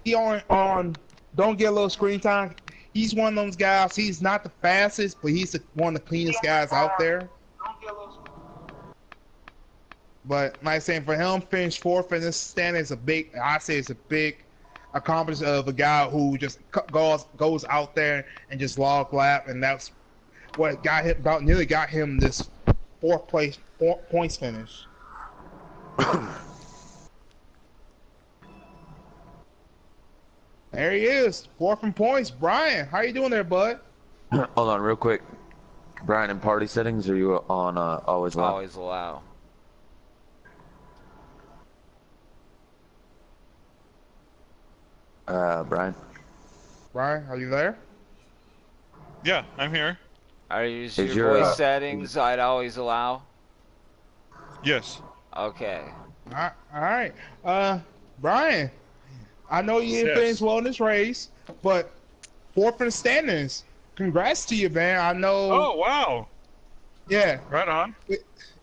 He on don't get a little screen time. He's one of those guys. He's not the fastest, but he's one of the cleanest guys out there. But like I saying, for him, finish 4th in this stand is it's a big accomplishment of a guy who just goes out there and just log lap, and that's what nearly got him this 4th place points finish. There he is, 4th in points. Brian, how you doing there, bud? Hold on, real quick. Brian, in party settings, are you on always allow? Always allow. Brian. Brian, are you there? Yeah, I'm here. Are you your voice settings? I'd always allow. Yes. Okay. All right. Brian, I know you didn't finish well in this race, but 4th in the standings. Congrats to you, man. I know. Oh, wow. Yeah. Right on.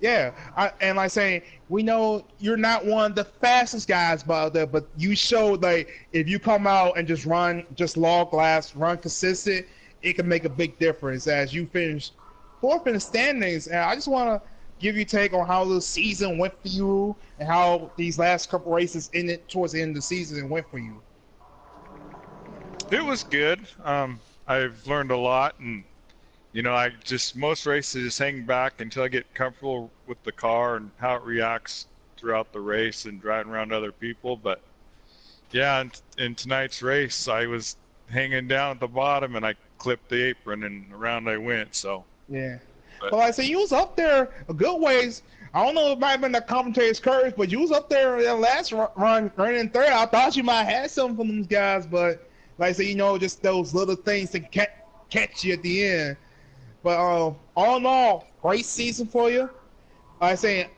Yeah. And like saying, we know you're not one of the fastest guys out there, but you showed, like, if you come out and just log last, run consistent, it can make a big difference as you finish fourth in the standings. And I just want to give you a take on how the season went for you and how these last couple races ended towards the end of the season went for you. It was good. I've learned a lot, and I just most races just hang back until I get comfortable with the car and how it reacts throughout the race and driving around other people. But yeah, in tonight's race, I was hanging down at the bottom and I clipped the apron and around I went. So yeah. But, Well, I say you was up there a good ways. I don't know if it might have been the commentator's courage, but you was up there in the last run, running third. I thought you might have had something from those guys, but like I say, just those little things that catch you at the end. But all in all, great season for you. Like I say,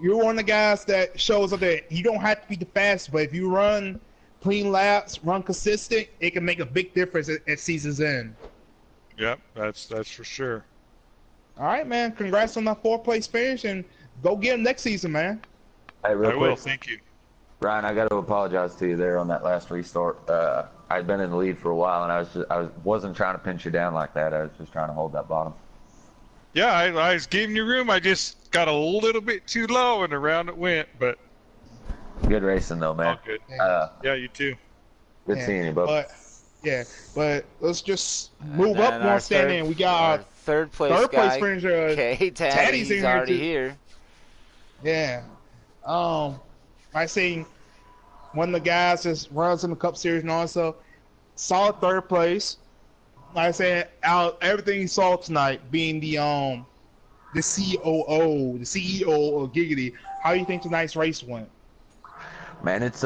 you're one of the guys that shows up that you don't have to be the fastest, but if you run clean laps, run consistent, it can make a big difference at season's end. yep, that's for sure. All right, man. Congrats on that fourth place finish, and go get him next season, man. Hey, real I quick, will. Thank you. Ryan, I got to apologize to you there on that last restart. I'd been in the lead for a while, and I wasn't trying to pinch you down like that. I was just trying to hold that bottom. Yeah, I was giving you room. I just got a little bit too low, and around it went. But Good racing though, man. all good. Yeah, you too. Good seeing you, bub. But let's just move up one standing. We got our third place third guy, place finisher. Taddy's Taddy's in here already too. here. Yeah. I see one of the guys that runs in the Cup Series and also solid third place. Like I said, out everything you saw tonight, being the COO, the CEO of Giggity. How do you think tonight's race went? Man, it's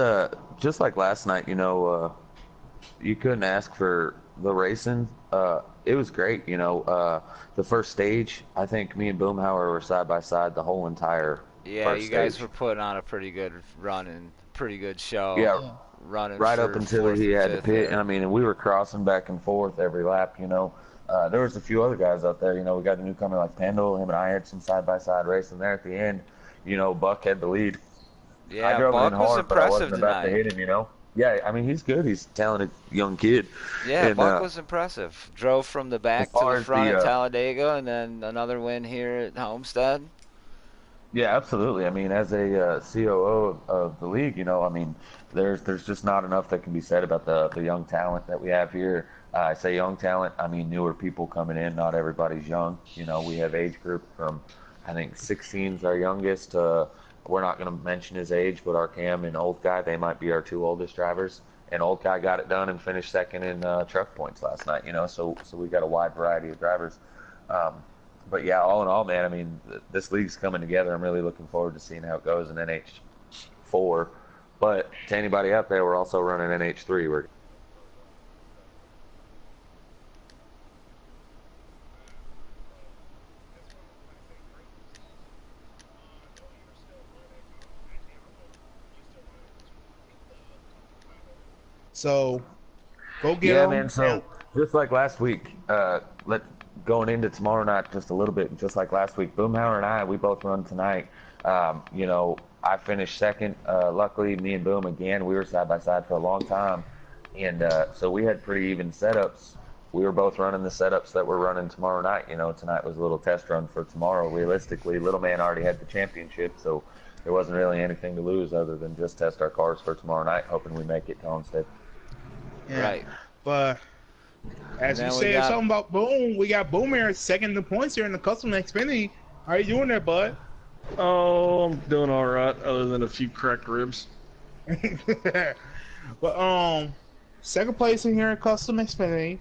just like last night. You couldn't ask for the racing. It was great. The first stage, I think me and Boomhauer were side by side the whole entire. Yeah, first you guys stage. were putting on a pretty good run and pretty good show. Yeah. Running Right for up until fourth he and had to fifth pit, there. and we were crossing back and forth every lap. There was a few other guys out there. We got a newcomer like Pendle. Him and I had some side by side racing there at the end. Buck had the lead. Yeah, I drove Buck in was hard, but I impressive wasn't about to tonight. hit him. Yeah, he's good. He's a talented young kid. Yeah, And, Buck was impressive. Drove from the back to far the as front the, at Talladega, and then another win here at Homestead. Yeah, absolutely. As a COO of the league, there's just not enough that can be said about the young talent that we have here. I say young talent, newer people coming in. Not everybody's young. We have age group from, I think 16's our youngest. We're not going to mention his age, but our Cam and Old Guy, they might be our two oldest drivers. And Old Guy got it done and finished second in truck points last night. So we got a wide variety of drivers. But yeah, all in all, man, this league's coming together. I'm really looking forward to seeing how it goes in NH4. But to anybody out there, we're also running NH3. So go get Yeah, him. man. So just like last week, going into tomorrow night just a little bit, just like last week, Boomhauer and I, we both run tonight. I finished second. Luckily, me and Boom again, we were side by side for a long time, and so we had pretty even setups. We were both running the setups that we're running tomorrow night. Tonight was a little test run for tomorrow. Realistically, Little Man already had the championship, so there wasn't really anything to lose other than just test our cars for tomorrow night, hoping we make it to Homestead. Yeah. Right. But as you And then we said got- something about Boom, we got Boom here second in the points here in the custom Xfinity. How you doing there, bud? Oh, I'm doing all right, other than a few cracked ribs. But second place in here in custom Xfinity.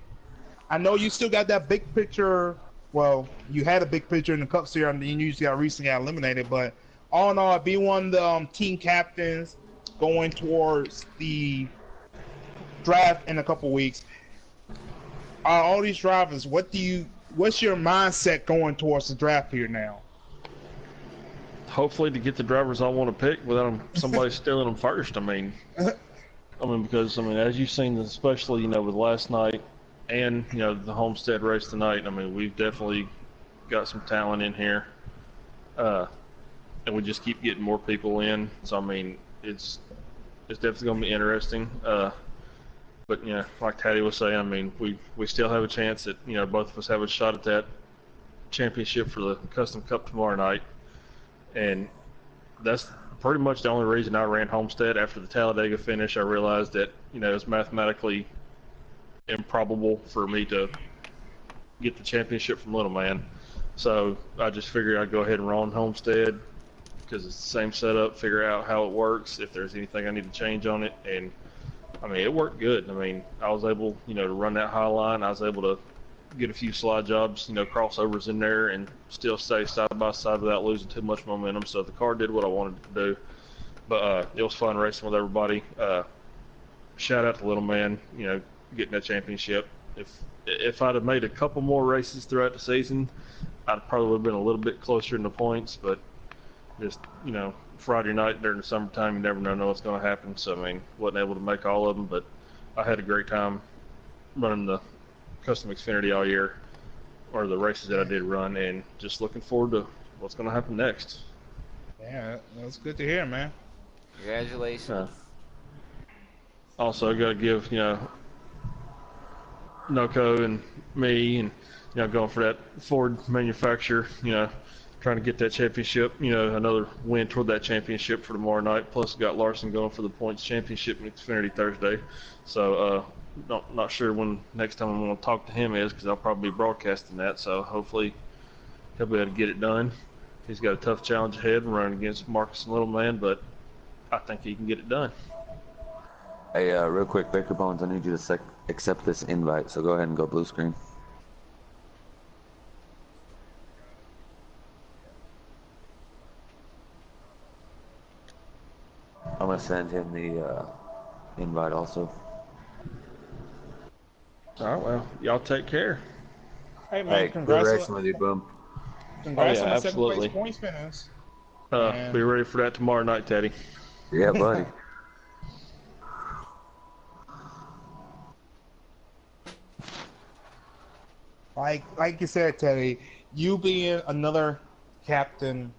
I know you still got that big picture. Well, you had a big picture in the Cup Series, and you just recently got eliminated. But all in all, be one of the team captains going towards the draft in a couple weeks. All these drivers, what's your mindset going towards the draft here now? Hopefully to get the drivers I want to pick without somebody stealing them first. Because as you've seen, especially with last night and the Homestead race tonight. We've definitely got some talent in here, and we just keep getting more people in. So it's definitely going to be interesting. But like Taddy was saying, I mean, we still have a chance that both of us have a shot at that championship for the Custom Cup tomorrow night, and that's pretty much the only reason I ran Homestead. After the Talladega finish, I realized that it's mathematically improbable for me to get the championship from Little Man. So I just figured I'd go ahead and run Homestead because it's the same setup, figure out how it works, if there's anything I need to change on it. And I mean, it worked good. I mean, I was able, to run that high line. I was able to get a few slide jobs, crossovers in there and still stay side by side without losing too much momentum. So the car did what I wanted it to do. But it was fun racing with everybody. Shout out to Little Man, getting that championship. If I'd have made a couple more races throughout the season, I'd probably would have been a little bit closer in the points. But just, Friday night during the summertime, you never know what's going to happen. So, I mean, wasn't able to make all of them, but I had a great time running the Custom Xfinity all year, or the races that I did run, and just looking forward to what's going to happen next. Yeah, that's good to hear, man. Congratulations. Also, I got to give, Noco and me and, going for that Ford manufacturer, trying to get that championship, another win toward that championship for tomorrow night. Plus, got Larson going for the points championship in Xfinity Thursday. So, not sure when next time I'm going to talk to him is, because I'll probably be broadcasting that. So, hopefully, he'll be able to get it done. He's got a tough challenge ahead running against Marcus and Little Man, but I think he can get it done. Hey, real quick, Baker Bones, I need you to accept this invite, so go ahead and go blue screen. I'm going to send him the invite also. All right, well, y'all take care. Hey, man, Hey, good congrats racing with you, Boom. congrats Oh, on yeah, the second place absolutely. points finish. Be ready for that tomorrow night, Teddy. Yeah, buddy. Like you said, Teddy, you being another captain,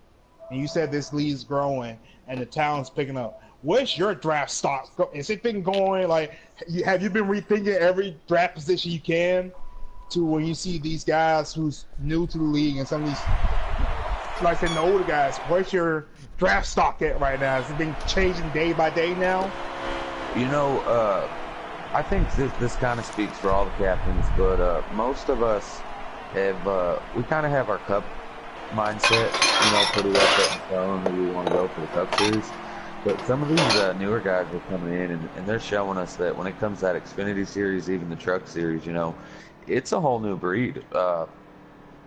and you said this league's growing and the talent's picking up. Where's your draft stock? Is it been going like? Have you been rethinking every draft position you can to when you see these guys who's new to the league and some of these, like I said, the older guys? Where's your draft stock at right now? Has it been changing day by day now? I think this kind of speaks for all the captains, but most of us have, we kind of have our cup mindset, pretty well set in stone who we want to go for the cup series. But some of these newer guys are coming in, and they're showing us that when it comes to that Xfinity series, even the truck series, it's a whole new breed. Some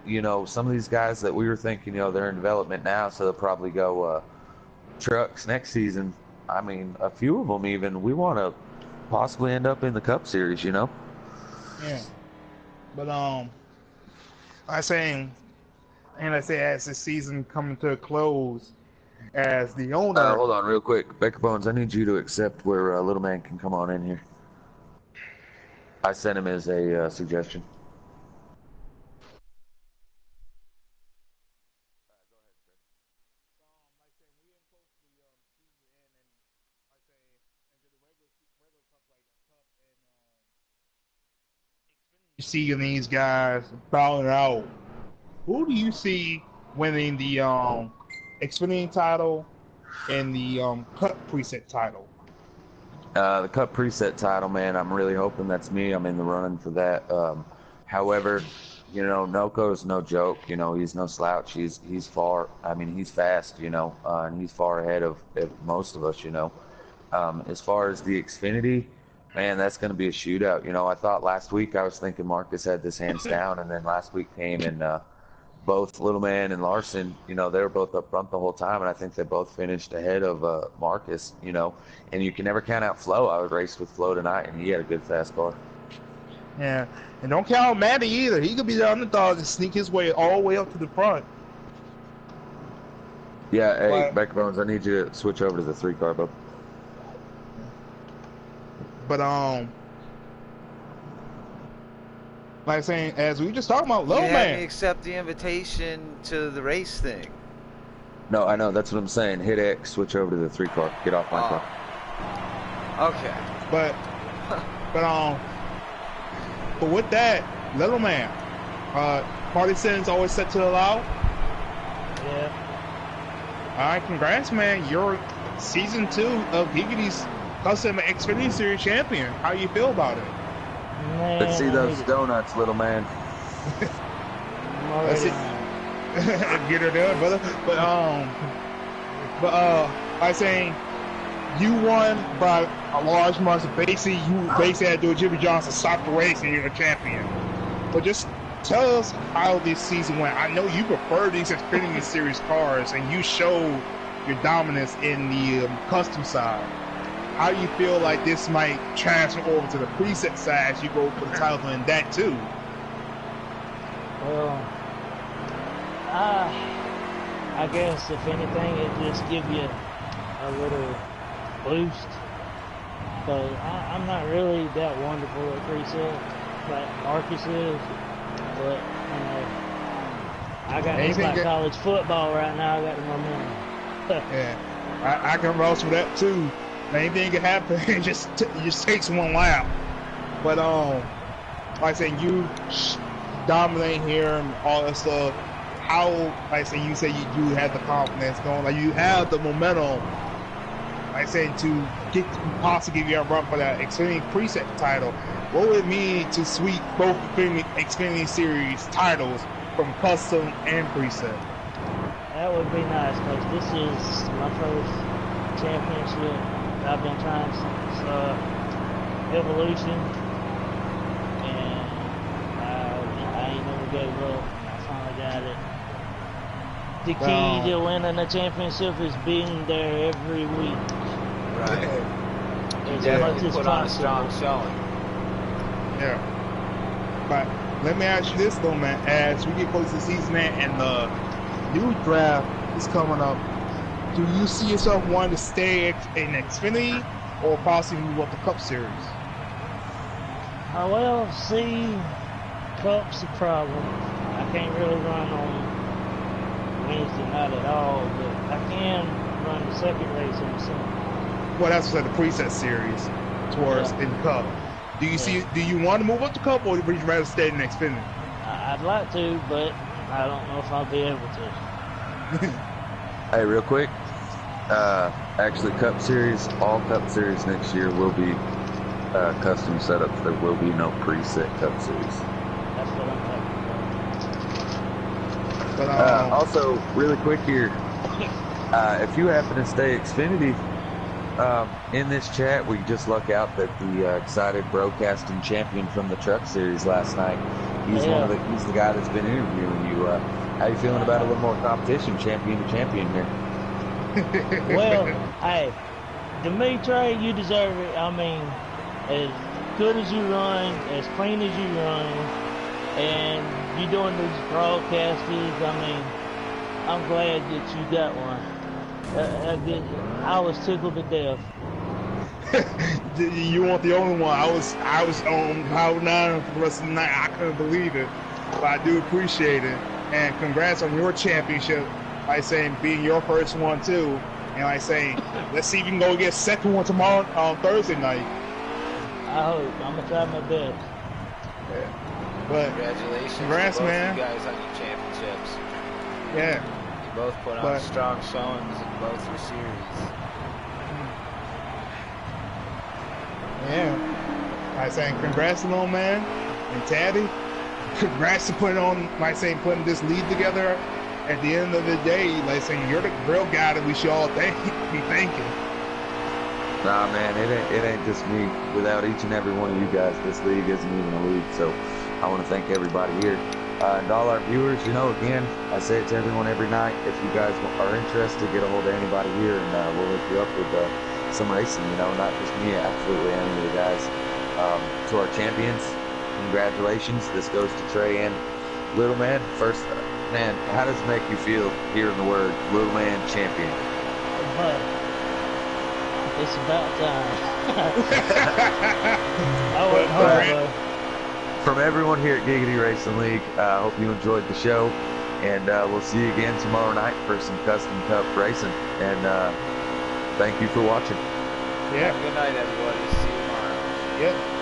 of these guys that we were thinking, they're in development now, so they'll probably go trucks next season. I mean, a few of them even, we want to possibly end up in the Cup Series, Yeah. But I saying, and I say as the season coming to a close, as the owner. Hold on real quick. Becca Bones, I need you to accept where Little Man can come on in here. I sent him as a suggestion. You see these guys battling out. Who do you see winning the Xfinity title and the Cup preset title? The Cup preset title, man, I'm really hoping that's me. I'm in the running for that. However, Noco's no joke. He's no slouch. He's far. I mean, he's fast. And he's far ahead of most of us. As far as the Xfinity, man, that's going to be a shootout. I thought last week I was thinking Marcus had this hands down, and then last week came and both Little Man and Larson, they were both up front the whole time, and I think they both finished ahead of Marcus, and you can never count out Flo. I was raced with Flo tonight, and he had a good fast car. Yeah, and don't count on Matty either. He could be the underdog and sneak his way all the way up to the front. Yeah, hey, Beck Bones, I need you to switch over to the 3-car, bro. But like I'm saying, as we were just talking about, Little You had me Man. accept the invitation to the race thing. No, I know, that's what I'm saying. Hit X, switch over to the 3-car. Get off my car. Okay. But But but with that, little man, partisans always set to allow. Yeah. All right, congrats, man. You're season 2 of Giggity's Custom Xfinity Series champion. How you feel about it? Man, Let's see those donuts, little man. I'm Let's already see. on. Get her done, brother. But by saying you won by a large margin, basically you basically had to do a Jimmy Johnson stop the race and you're the champion. But just tell us how this season went. I know you prefer these Xfinity Series cars, and you showed your dominance in the custom side. How do you feel like this might transfer over to the preset side as you go for the title in that too? Well, I guess if anything, it just give you a little boost. But I'm not really that wonderful at preset like Marcus is. But you know, I got it's like college football right now. I got the momentum. Yeah, I can roast for that too. Anything can happen. It just takes one lap. But like I said, you dominate here and all that stuff. How, like I said, you say you have the confidence going, like you have the momentum. Like I said, to possibly give you a run for that Xfinity preset title. What would it mean to sweep both Xfinity Series titles from custom and preset? That would be nice because this is my first championship. I've been trying since Evolution, and I ain't never gave up. I finally got it. The key to winning the championship is being there every week. Right. As Definitely much as put on a possible. strong showing. Yeah. But let me ask you this though, man. As we get close to the season, man, and the new draft is coming up, do you see yourself wanting to stay in Xfinity or possibly move up the Cup Series? Well, see, Cup's the problem. I can't really run on Wednesday night at all, but I can run the second race on the Sunday. Well, that's what the preset series towards in the Cup. Do you see? Do you want to move up the Cup, or would you rather stay in Xfinity? I'd like to, but I don't know if I'll be able to. Hey, real quick. Actually, Cup Series, all Cup Series next year will be custom setups. There will be no preset Cup Series. That's what I'm talking about. But also, really quick here, if you happen to stay Xfinity, in this chat, we just luck out that the excited broadcasting champion from the Truck Series last night. He's he's the guy that's been interviewing you. How you feeling about a little more competition, champion to champion here? Well, hey, to me, Trey, you deserve it. I mean, as good as you run, as clean as you run, and you're doing these broadcasts, I mean, I'm glad that you got one. I was tickled to death. you weren't the only one. I was on Power 9 for the rest of the night. I couldn't believe it, but I do appreciate it. And congrats on your championship. Like saying being your first one too, and like saying let's see if you can go get a second one tomorrow on Thursday night. I hope. I'm gonna try my best. Yeah. But Congratulations congrats, to both man. you guys on your championships. Yeah. You both put on strong showings in both your series. Yeah. Like saying congrats to old man and Taddy. Congrats to putting this lead together. At the end of the day, like saying you're the real guy that we should all be thanking. Nah, man, it ain't just me. Without each and every one of you guys, this league isn't even a league. So I want to thank everybody here. And all our viewers, again, I say it to everyone every night. If you guys are interested, get a hold of anybody here, and we'll hook you up with some racing. Not just me, absolutely any of the guys. To our champions, congratulations. This goes to Trey and Little Man. First, man, how does it make you feel hearing the word Little Man champion? But it's about time. I worked hard, bro. From everyone here at Giggity Racing League, I hope you enjoyed the show, and we'll see you again tomorrow night for some Custom Cup racing. And thank you for watching. Yeah. Good night, everybody. See you tomorrow. Yep.